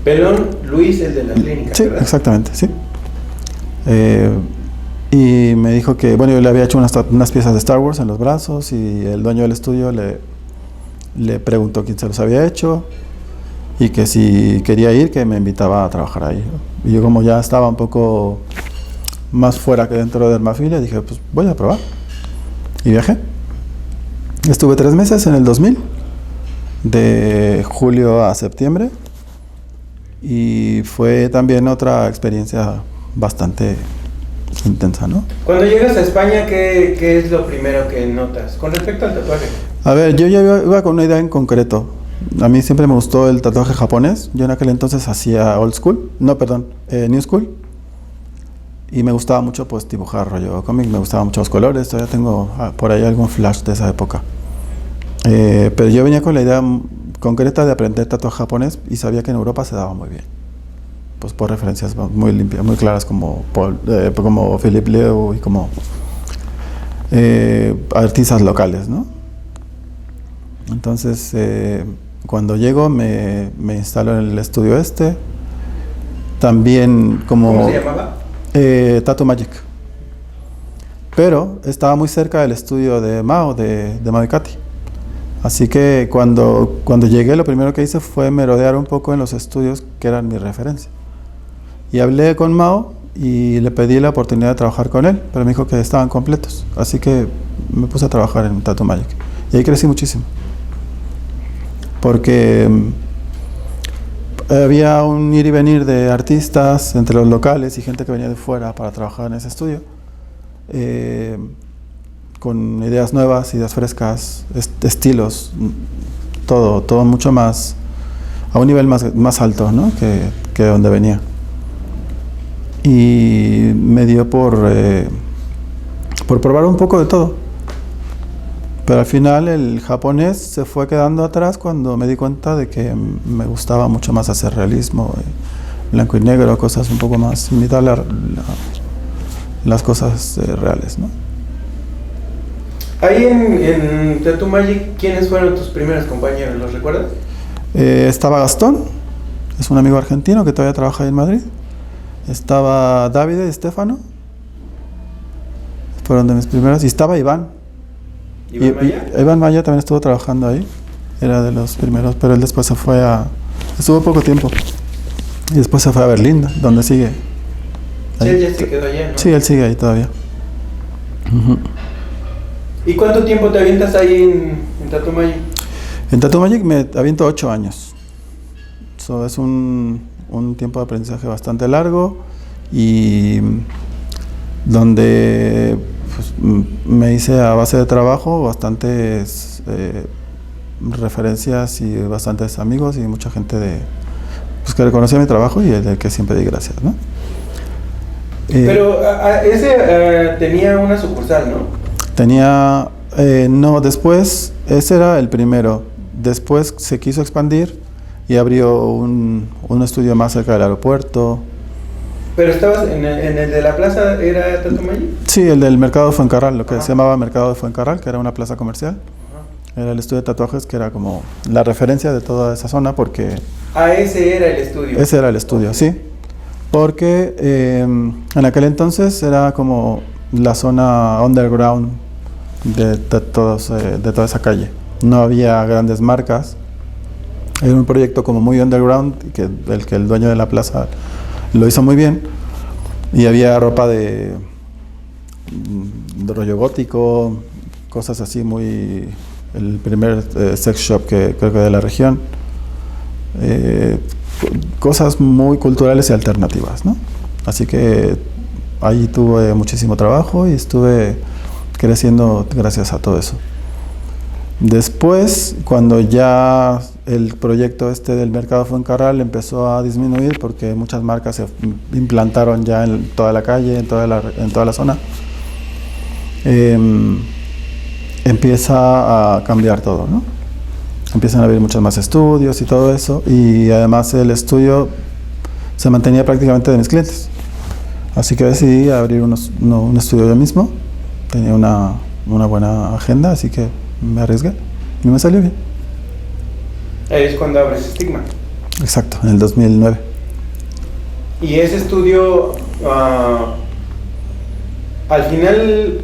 Pelón Luis, el de la clínica, sí, ¿verdad? Exactamente, sí. Y me dijo que, bueno, yo le había hecho unas piezas de Star Wars en los brazos y el dueño del estudio le preguntó quién se los había hecho y que si quería ir, que me invitaba a trabajar ahí. Y yo, como ya estaba un poco más fuera que dentro de Dermafilia, dije, pues voy a probar. Y viajé. Estuve 3 meses en el 2000, de julio a septiembre, y fue también otra experiencia bastante intensa, ¿no? Cuando llegas a España, ¿qué es lo primero que notas con respecto al tatuaje? A ver, yo ya iba con una idea en concreto. A mí siempre me gustó el tatuaje japonés. Yo en aquel entonces hacía New School. Y me gustaba mucho pues dibujar rollo cómic, me gustaban mucho los colores. Todavía tengo por ahí algún flash de esa época. Pero yo venía con la idea concreta de aprender tatuaje japonés y sabía que en Europa se daba muy bien. Pues por referencias muy limpias, muy claras como Philippe Leu y como artistas locales, ¿no? Entonces, cuando llego me instalo en el estudio también como... ¿Cómo se llamaba? Tattoo Magic. Pero estaba muy cerca del estudio de Mao, de Mao y Katy. Así que cuando llegué, lo primero que hice fue merodear un poco en los estudios que eran mi referencia. Y hablé con Mao y le pedí la oportunidad de trabajar con él, pero me dijo que estaban completos. Así que me puse a trabajar en Tattoo Magic. Y ahí crecí muchísimo. Porque había un ir y venir de artistas entre los locales y gente que venía de fuera para trabajar en ese estudio. Con ideas nuevas, ideas frescas, estilos, todo mucho más, a un nivel más alto, ¿no? que donde venía. Y me dio por probar un poco de todo. Pero al final el japonés se fue quedando atrás cuando me di cuenta de que me gustaba mucho más hacer realismo, blanco y negro, cosas un poco más, imitar las cosas reales, ¿no? Ahí en Tattoo Magic, ¿quiénes fueron tus primeros compañeros? ¿Los recuerdas? Estaba Gastón, es un amigo argentino que todavía trabaja ahí en Madrid. Estaba David y Estefano, fueron de mis primeros. Y estaba Iván. ¿Iván Maya? Iván Maya también estuvo trabajando ahí, era de los primeros, pero él después estuvo poco tiempo. Y después se fue a Berlín, donde sigue. Sí, él ya se quedó allá, ¿no? Sí, él sigue ahí todavía. Uh-huh. ¿Y cuánto tiempo te avientas ahí en Tattoo Magic? En Tattoo Magic me aviento 8 años. So, es un tiempo de aprendizaje bastante largo y donde pues, me hice a base de trabajo bastantes referencias y bastantes amigos y mucha gente que reconocía mi trabajo y de que siempre di gracias, ¿no? Pero ese tenía una sucursal, ¿no? Tenía, no, después, ese era el primero. Después se quiso expandir y abrió un estudio más cerca del aeropuerto. ¿Pero estabas en el de la plaza, era Tattoo Magic? Sí, el del Mercado de Fuencarral, lo que se llamaba Mercado de Fuencarral, que era una plaza comercial. Era el estudio de tatuajes que era como la referencia de toda esa zona porque... Ah, ese era el estudio. Ese era el estudio, sí. Porque en aquel entonces era como la zona underground de toda esa calle. No había grandes marcas. Era un proyecto como muy underground, que el dueño de la plaza lo hizo muy bien. Y había ropa de rollo gótico, cosas así muy... El primer sex shop que creo que de la región. Cosas muy culturales y alternativas, ¿no? Así que ahí tuve muchísimo trabajo y estuve creciendo gracias a todo eso. Después, cuando ya el proyecto del mercado Fuencarral empezó a disminuir porque muchas marcas se implantaron ya en toda la calle, en toda la zona, empieza a cambiar todo, ¿no? Empiezan a haber muchos más estudios y todo eso, y además el estudio se mantenía prácticamente de mis clientes. Así que decidí abrir un estudio yo mismo. Tenía una buena agenda, así que me arriesgué y me salió bien. Es cuando abres Stigma. Exacto, en el 2009. Y ese estudio, al final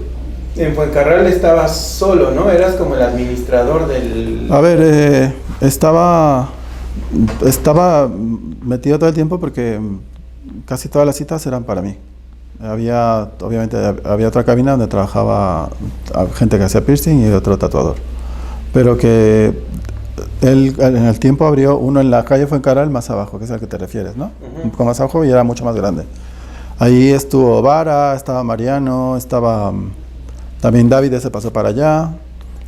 en Fuencarral estabas solo, ¿no? Eras como el administrador del... A ver, estaba metido todo el tiempo porque casi todas las citas eran para mí. Obviamente había otra cabina donde trabajaba gente que hacía piercing y otro tatuador. Pero que él en el tiempo abrió uno en la calle Fuencarral más abajo, que es al que te refieres, ¿no? Un poco más abajo y era mucho más grande. Ahí estuvo Vara, estaba Mariano, estaba también David, se pasó para allá.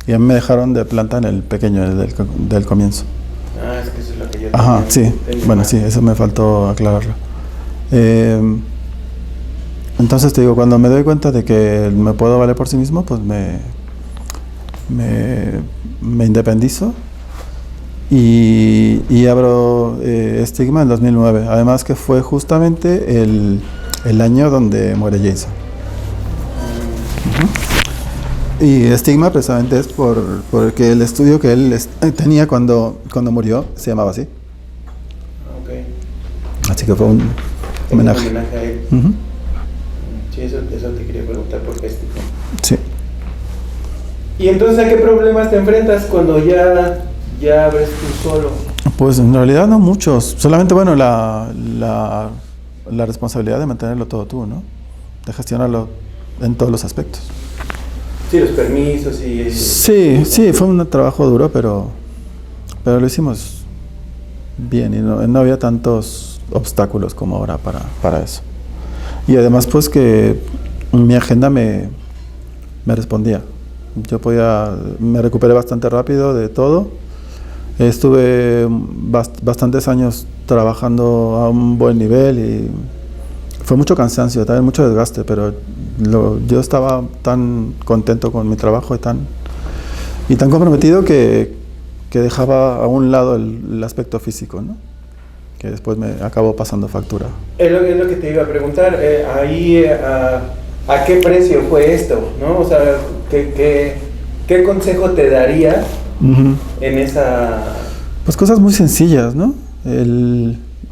Y a mí me dejaron de planta en el pequeño, del comienzo. Ah, es que eso es lo que yo Ajá, sí. Bueno, sí, eso me faltó aclararlo. Entonces te digo, cuando me doy cuenta de que me puedo valer por sí mismo, pues me independizo y abro Stigma en 2009. Además que fue justamente el año donde muere Jason. Y Stigma precisamente es porque el estudio que él tenía cuando murió se llamaba así. Okay. Así que fue un homenaje. Un homenaje a él. Sí, eso te quería preguntar por qué Stigma. Sí. ¿Y entonces a qué problemas te enfrentas cuando ya abres tú solo? Pues en realidad no muchos. Solamente, bueno, la responsabilidad de mantenerlo todo tú, ¿no? De gestionarlo en todos los aspectos. Sí, los permisos y... Sí, fue un trabajo duro, pero lo hicimos bien y no había tantos obstáculos como ahora para eso. Y además, pues que mi agenda me respondía. Me recuperé bastante rápido de todo. Estuve bastantes años trabajando a un buen nivel y fue mucho cansancio, también mucho desgaste, pero yo estaba tan contento con mi trabajo y tan comprometido que dejaba a un lado el aspecto físico, ¿no? Que después me acabó pasando factura. Es lo que te iba a preguntar, ¿a qué precio fue esto? ¿No? O sea, ¿qué consejo te daría en esa...? Pues cosas muy sencillas, ¿no?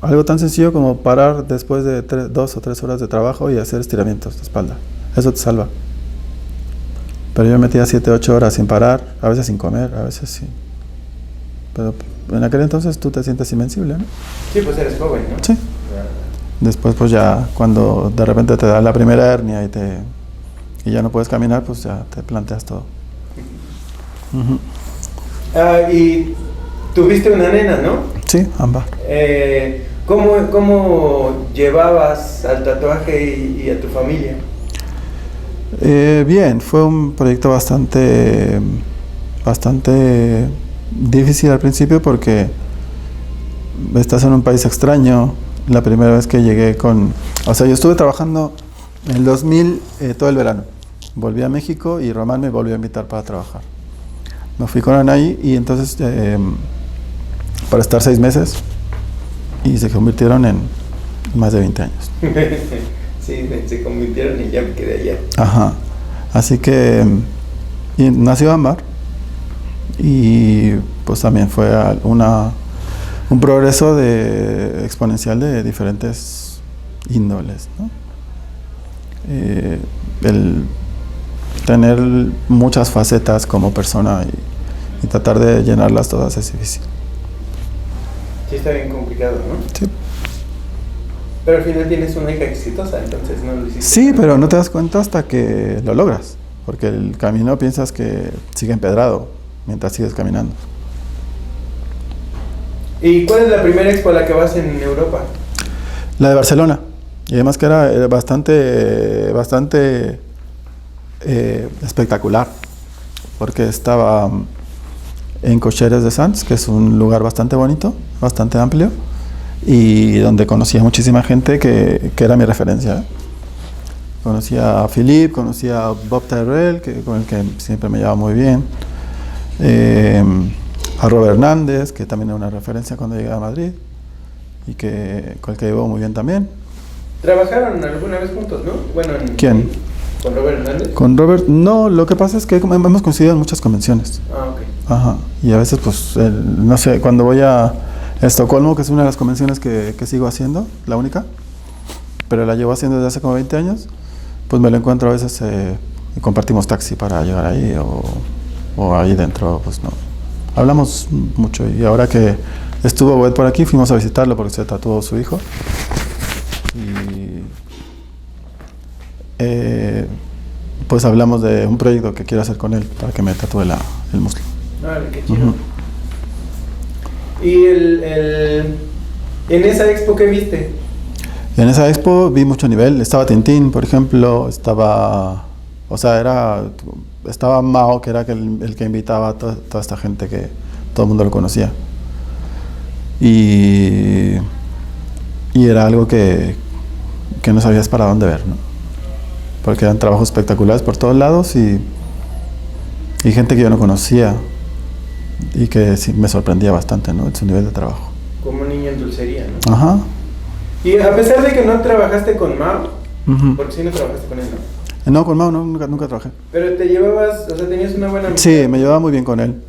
Algo tan sencillo como parar después de 2 o 3 horas de trabajo y hacer estiramientos de espalda. Eso te salva. Pero yo me metía 7 o 8 horas sin parar, a veces sin comer, a veces sí. Pero en aquel entonces tú te sientes invencible, ¿no? Sí, pues eres joven, ¿no? Sí. Después pues ya cuando de repente te da la primera hernia y ya no puedes caminar, pues ya te planteas todo. Y tuviste una nena, ¿no? Sí, Ámbar. ¿Cómo llevabas al tatuaje y a tu familia? Bien, fue un proyecto bastante difícil al principio porque estás en un país extraño. La primera vez que llegué yo estuve trabajando en el 2000 todo el verano. Volví a México y Román me volvió a invitar para trabajar. Me fui con Anaí y entonces para estar 6 meses y se convirtieron en más de 20 años. Sí, se convirtieron y ya me quedé allá. Ajá. Así que y nació Ámbar Y pues también fue un progreso exponencial de diferentes índoles, ¿no? El tener muchas facetas como persona y tratar de llenarlas todas es difícil. Sí, está bien complicado, ¿no? Sí. Pero al final tienes una hija exitosa, entonces no lo hiciste. Sí, pero no te das cuenta hasta que lo logras, porque el camino piensas que sigue empedrado mientras sigues caminando. ¿Y cuál es la primera expo a la que vas en Europa? La de Barcelona. Y además que era bastante espectacular, porque estaba en Cocheres de Sants, que es un lugar bastante bonito, bastante amplio, y donde conocía muchísima gente que era mi referencia, ¿eh? Conocía a Philippe, conocía a Bob Tyrrell, con el que siempre me llevaba muy bien, a Robert Hernández, que también era una referencia cuando llegué a Madrid, y con el que llevo muy bien también. ¿Trabajaron alguna vez juntos, no? Bueno, ¿Quién? ¿Con Robert Hernández? Con Robert, no, lo que pasa es que hemos coincidido en muchas convenciones. Ah, ok. Ajá, y a veces pues, no sé, cuando voy a Estocolmo, que es una de las convenciones que sigo haciendo, la única, pero la llevo haciendo desde hace como 20 años, pues me lo encuentro a veces y compartimos taxi para llegar ahí o ahí dentro, pues no. Hablamos mucho y ahora que estuvo Wed por aquí, fuimos a visitarlo porque se tatuó su hijo. Y pues hablamos de un proyecto que quiero hacer con él para que me tatúe el muslo. Vale, qué chido. ¿Y en esa expo qué viste? En esa expo vi mucho nivel. Estaba Tintín, por ejemplo, estaba Mao, que era el que invitaba a toda esta gente que todo el mundo lo conocía. Y era algo que no sabías para dónde ver, ¿no? Porque eran trabajos espectaculares por todos lados y gente que yo no conocía y que sí me sorprendía bastante, ¿no? En su nivel de trabajo. Como niño en dulcería, ¿no? Ajá. Y a pesar de que no trabajaste con Mao, Uh-huh. porque sí no trabajaste con él, ¿no? No, con Mao no, nunca trabajé. Pero te llevabas, o sea, tenías una buena amistad. Sí, me llevaba muy bien con él.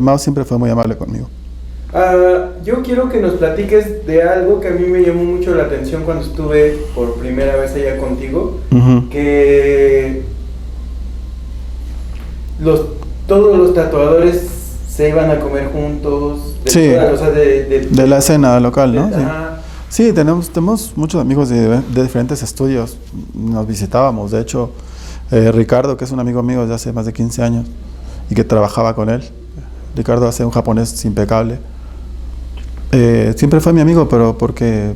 Mao siempre fue muy amable conmigo. Yo quiero que nos platiques de algo que a mí me llamó mucho la atención cuando estuve por primera vez allá contigo, Uh-huh. que todos los tatuadores se iban a comer juntos, Sí, o sea, de la escena local, ¿no? Sí. Ajá. Sí, tenemos muchos amigos de diferentes estudios, nos visitábamos, de hecho, Ricardo, que es un amigo mío desde hace más de 15 años y que trabajaba con él, Ricardo hace un japonés impecable, siempre fue mi amigo, pero porque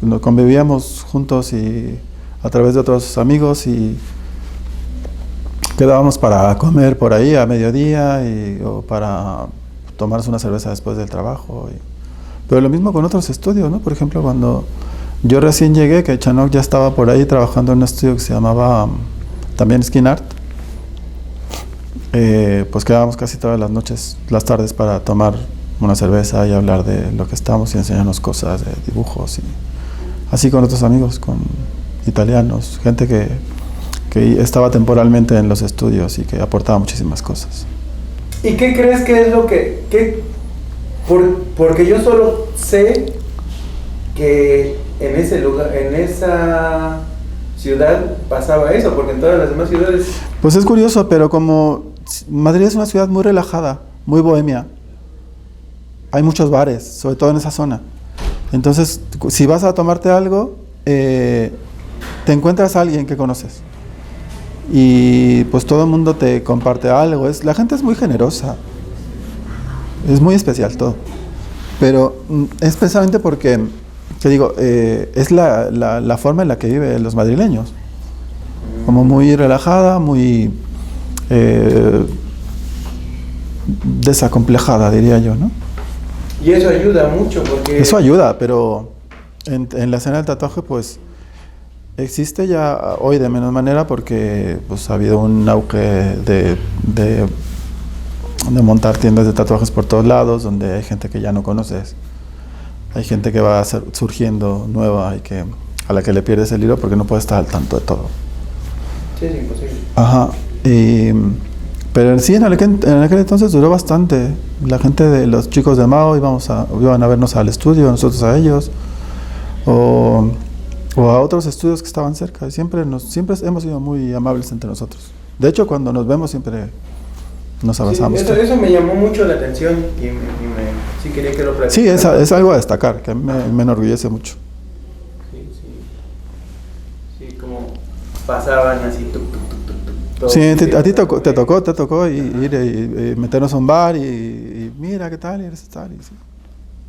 nos convivíamos juntos y a través de otros amigos y quedábamos para comer por ahí a mediodía o para tomarnos una cerveza después del trabajo. Pero lo mismo con otros estudios, ¿no? Por ejemplo, cuando yo recién llegué, que Chanok ya estaba por ahí trabajando en un estudio que se llamaba también Skin Art, pues quedábamos casi todas las noches, las tardes para tomar una cerveza y hablar de lo que estábamos y enseñarnos cosas de dibujos y así con otros amigos, con italianos, gente que estaba temporalmente en los estudios y que aportaba muchísimas cosas. ¿Y qué crees que es lo porque yo solo sé que en ese lugar, en esa ciudad pasaba eso, porque en todas las demás ciudades... Pues es curioso, pero como Madrid es una ciudad muy relajada, muy bohemia, hay muchos bares, sobre todo en esa zona. Entonces, si vas a tomarte algo, te encuentras a alguien que conoces. Y pues todo el mundo te comparte algo. La gente es muy generosa. Es muy especial todo. Pero es precisamente porque, te digo, es la forma en la que viven los madrileños. Como muy relajada, muy desacomplejada, diría yo, ¿no? Y eso ayuda mucho porque... Eso ayuda, pero en la escena del tatuaje, pues, existe ya hoy de menos manera porque pues, ha habido un auge de montar tiendas de tatuajes por todos lados, donde hay gente que ya no conoces. Hay gente que va surgiendo nueva y a la que le pierdes el hilo porque no puedes estar al tanto de todo. Sí, es imposible. Ajá. Pero sí, en aquel entonces duró bastante. La gente de los chicos de Mao iban a vernos al estudio, nosotros a ellos, o a otros estudios que estaban cerca. Siempre hemos sido muy amables entre nosotros. De hecho, cuando nos vemos siempre nos abrazamos. Sí, eso me llamó mucho la atención y sí quería que lo platicara. Sí, es algo a destacar, que a mí me enorgullece mucho. Sí, como pasaban así, Sí, a ti te tocó ir y meternos a un bar y mira qué tal, y eres tal.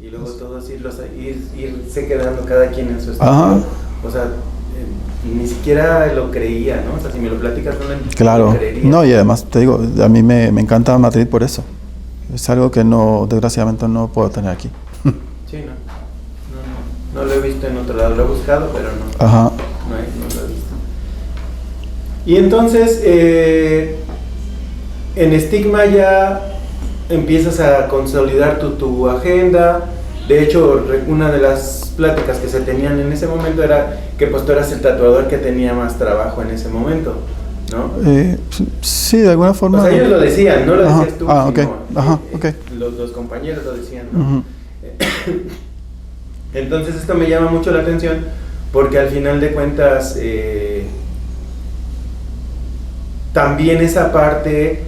Y luego todos irse quedando cada quien en su estudio. Ajá. O sea, ni siquiera lo creía, ¿no? O sea, si me lo platicas claro. lo creería. No, y además te digo, a mí me encanta Madrid por eso. Es algo que desgraciadamente no puedo tener aquí. Sí, no lo he visto en otro lado, lo he buscado, pero no. Ajá. No lo he visto. Y entonces, en Estigma ya empiezas a consolidar tu agenda. De hecho, una de las pláticas que se tenían en ese momento era que pues tú eras el tatuador que tenía más trabajo en ese momento, ¿no? Sí, de alguna forma. O sea, ellos lo decían, no lo decías tú, ok. sino Ajá, ok. Los compañeros lo decían, ¿no? Uh-huh. Entonces esto me llama mucho la atención porque al final de cuentas también esa parte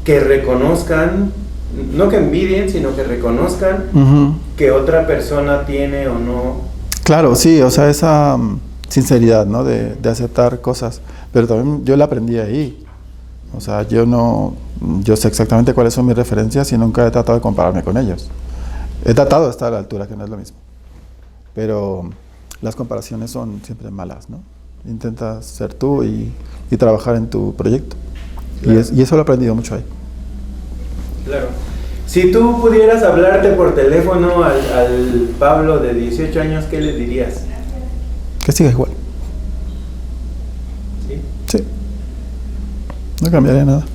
que reconozcan, no que envidien, sino que reconozcan Uh-huh. que otra persona tiene o no. Claro, sí, o sea, esa sinceridad, ¿no? De aceptar cosas, pero también yo la aprendí ahí. O sea, yo sé exactamente cuáles son mis referencias y nunca he tratado de compararme con ellos. He tratado de estar a la altura, que no es lo mismo. Pero las comparaciones son siempre malas, ¿no? Intentas ser tú y trabajar en tu proyecto. Claro. Y eso lo he aprendido mucho ahí. Claro. Si tú pudieras hablarte por teléfono al Pablo de 18 años, ¿qué le dirías? Que siga igual. ¿Sí? Sí. No cambiaría nada.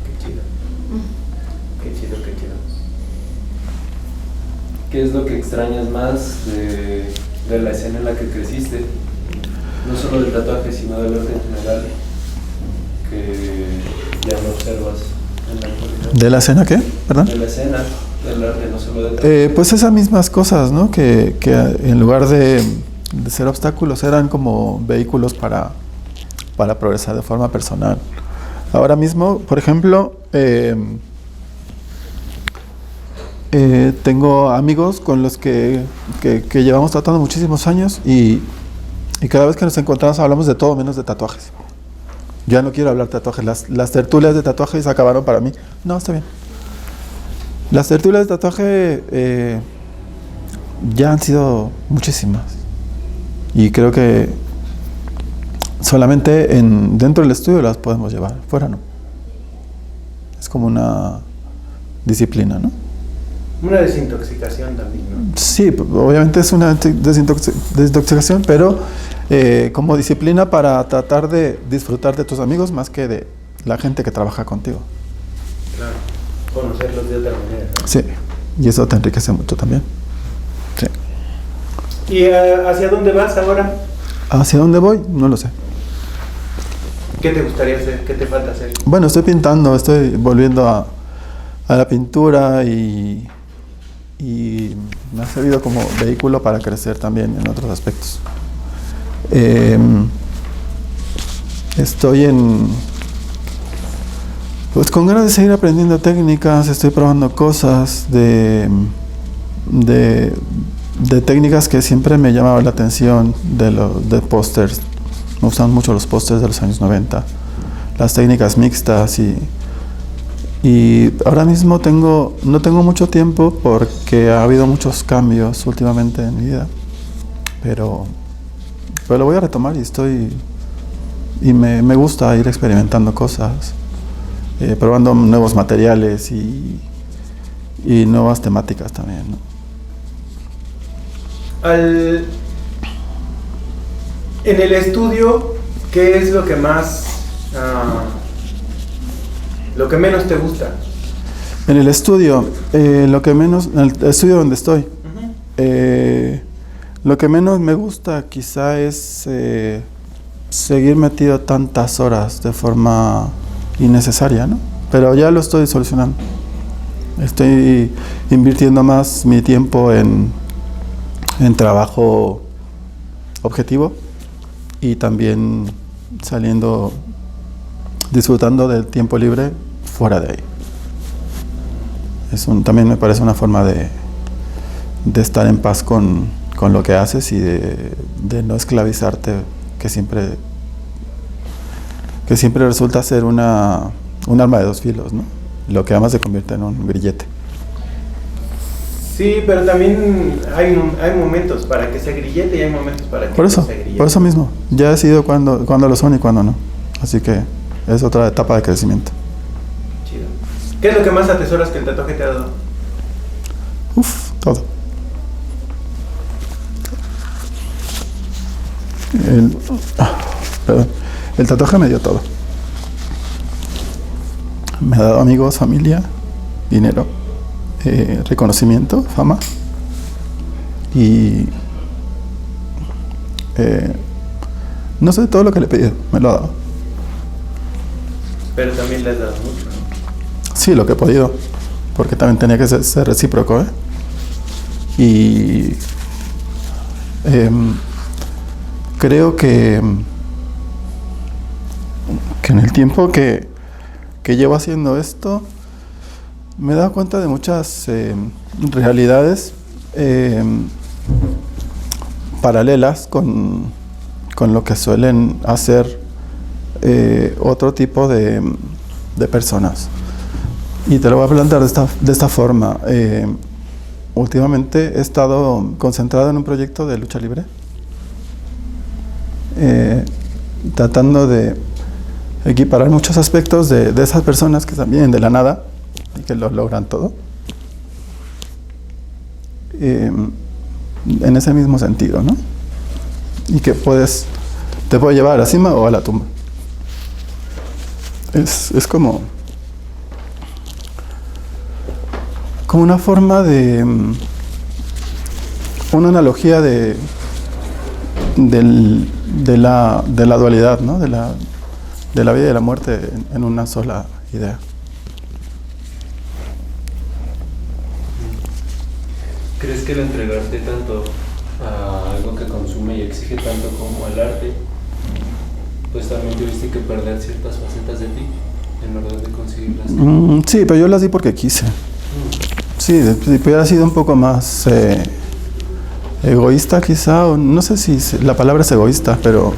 Qué chido. Qué chido, qué chido. ¿Qué es lo que extrañas más de la escena en la que creciste? No solo del tatuaje, sino del arte en general, que ya no observas en la actualidad. ¿De la escena qué? ¿Perdón? De la escena, del arte, no solo del tatuaje. Pues esas mismas cosas, ¿no? Que en lugar de ser obstáculos eran como vehículos para progresar de forma personal. Ahora mismo, por ejemplo, tengo amigos con los que llevamos tratando muchísimos años y cada vez que nos encontramos hablamos de todo menos de tatuajes. Ya no quiero hablar de tatuajes. Las tertulias de tatuajes acabaron para mí. No, está bien. Las tertulias de tatuaje ya han sido muchísimas. Y creo que solamente dentro del estudio las podemos llevar. Fuera no. Es como una disciplina, ¿no? Una desintoxicación también, ¿no? Sí, obviamente es una desintoxicación, pero como disciplina para tratar de disfrutar de tus amigos más que de la gente que trabaja contigo. Claro, conocerlos de otra manera, ¿no? Sí, y eso te enriquece mucho también. Sí. ¿Y hacia dónde vas ahora? ¿Hacia dónde voy? No lo sé. ¿Qué te gustaría hacer? ¿Qué te falta hacer? Bueno, estoy pintando, estoy volviendo a la pintura y me ha servido como vehículo para crecer también en otros aspectos. Estoy pues con ganas de seguir aprendiendo técnicas, estoy probando cosas de técnicas que siempre me llamaban la atención, de pósters. Me gustan mucho los pósters de los años 90, las técnicas mixtas y ahora mismo no tengo mucho tiempo porque ha habido muchos cambios últimamente en mi vida, pero lo voy a retomar y me gusta ir experimentando cosas, probando nuevos materiales y nuevas temáticas también, ¿no? En el estudio, ¿qué es lo que más, lo que menos te gusta? En el estudio, en el estudio donde estoy, lo que menos me gusta quizá es seguir metido tantas horas de forma innecesaria, ¿no? Pero ya lo estoy solucionando. Estoy invirtiendo más mi tiempo en trabajo objetivo y también saliendo, disfrutando del tiempo libre fuera de ahí. También me parece una forma de estar en paz con lo que haces y de no esclavizarte, que siempre resulta ser un arma de dos filos, ¿no? Lo que amas se convierte en un grillete. Sí, pero también hay momentos para que sea grillete y hay momentos para que no sea grillete. Por eso mismo, ya he decidido cuándo lo son y cuándo no. Así que es otra etapa de crecimiento. Chido. ¿Qué es lo que más atesoras que el tatuaje te ha dado? Todo. El tatuaje me dio todo. Me ha dado amigos, familia, dinero, reconocimiento, fama y no sé, todo lo que le he pedido me lo ha dado. Pero también le has dado mucho, ¿no? Sí, lo que he podido, porque también tenía que ser recíproco, y creo que en el tiempo que llevo haciendo esto me he dado cuenta de muchas realidades paralelas con lo que suelen hacer otro tipo de personas. Y te lo voy a plantear de esta forma. Últimamente he estado concentrado en un proyecto de lucha libre, tratando de equiparar muchos aspectos de esas personas que también de la nada y que lo logran todo, en ese mismo sentido, ¿no? Y que te puede llevar a la cima o a la tumba. Es como una forma de una analogía de la dualidad, ¿no? De la vida y de la muerte en una sola idea. ¿Crees que el entregarte tanto a algo que consume y exige tanto como al arte, pues también tuviste que perder ciertas facetas de ti en orden de conseguirlas? Sí, pero yo las di porque quise. Sí, si hubiera sido un poco más egoísta quizá, o no sé si la palabra es egoísta, pero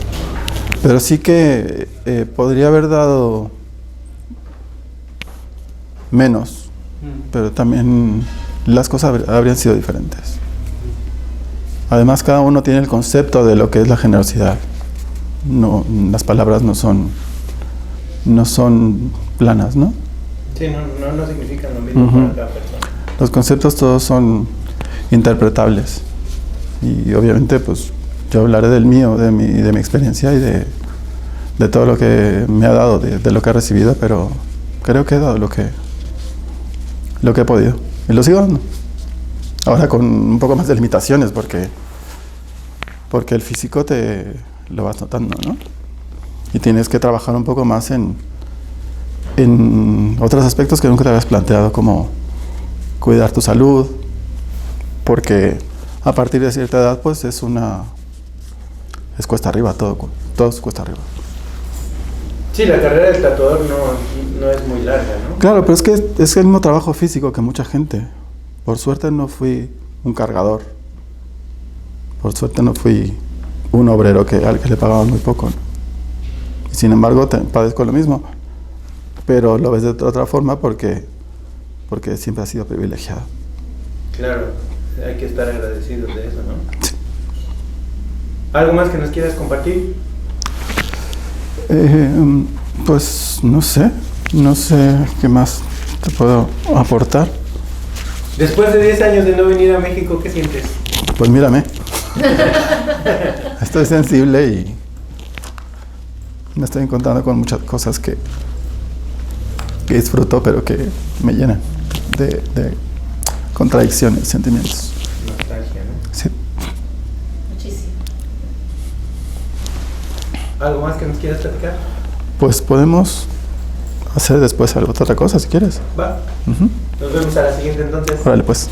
sí que podría haber dado menos, pero también las cosas habrían sido diferentes. Además, cada uno tiene el concepto de lo que es la generosidad. No, las palabras no son planas, ¿no? Sí, no significan lo mismo para cada persona. Los conceptos todos son interpretables. Y obviamente, pues, yo hablaré del mío, de mi experiencia y de todo lo que me ha dado, de lo que he recibido, pero creo que he dado lo que he podido. Y lo sigo dando. Ahora con un poco más de limitaciones, porque el físico te lo vas notando, ¿no? Y tienes que trabajar un poco más en otros aspectos que nunca te habías planteado, como cuidar tu salud, porque a partir de cierta edad, pues es cuesta arriba, todo es cuesta arriba. Sí, la carrera del tatuador no es muy larga, ¿no? Claro, pero es el mismo trabajo físico que mucha gente. Por suerte no fui un cargador. Por suerte no fui un obrero al que le pagaban muy poco, ¿no? Y sin embargo, padezco lo mismo. Pero lo ves de otra forma porque siempre has sido privilegiado. Claro, hay que estar agradecidos de eso, ¿no? Sí. ¿Algo más que nos quieras compartir? Pues no sé qué más te puedo aportar. Después de 10 años de no venir a México, ¿qué sientes? Pues mírame. Estoy sensible y me estoy encontrando con muchas cosas que disfruto, pero que me llenan de contradicciones, sentimientos. Nostalgia, ¿no? Sí. Muchísimo. ¿Algo más que nos quieras platicar? Pues podemos hacer después otra cosa si quieres. Va. Ujú. Nos vemos a la siguiente entonces. Órale, pues.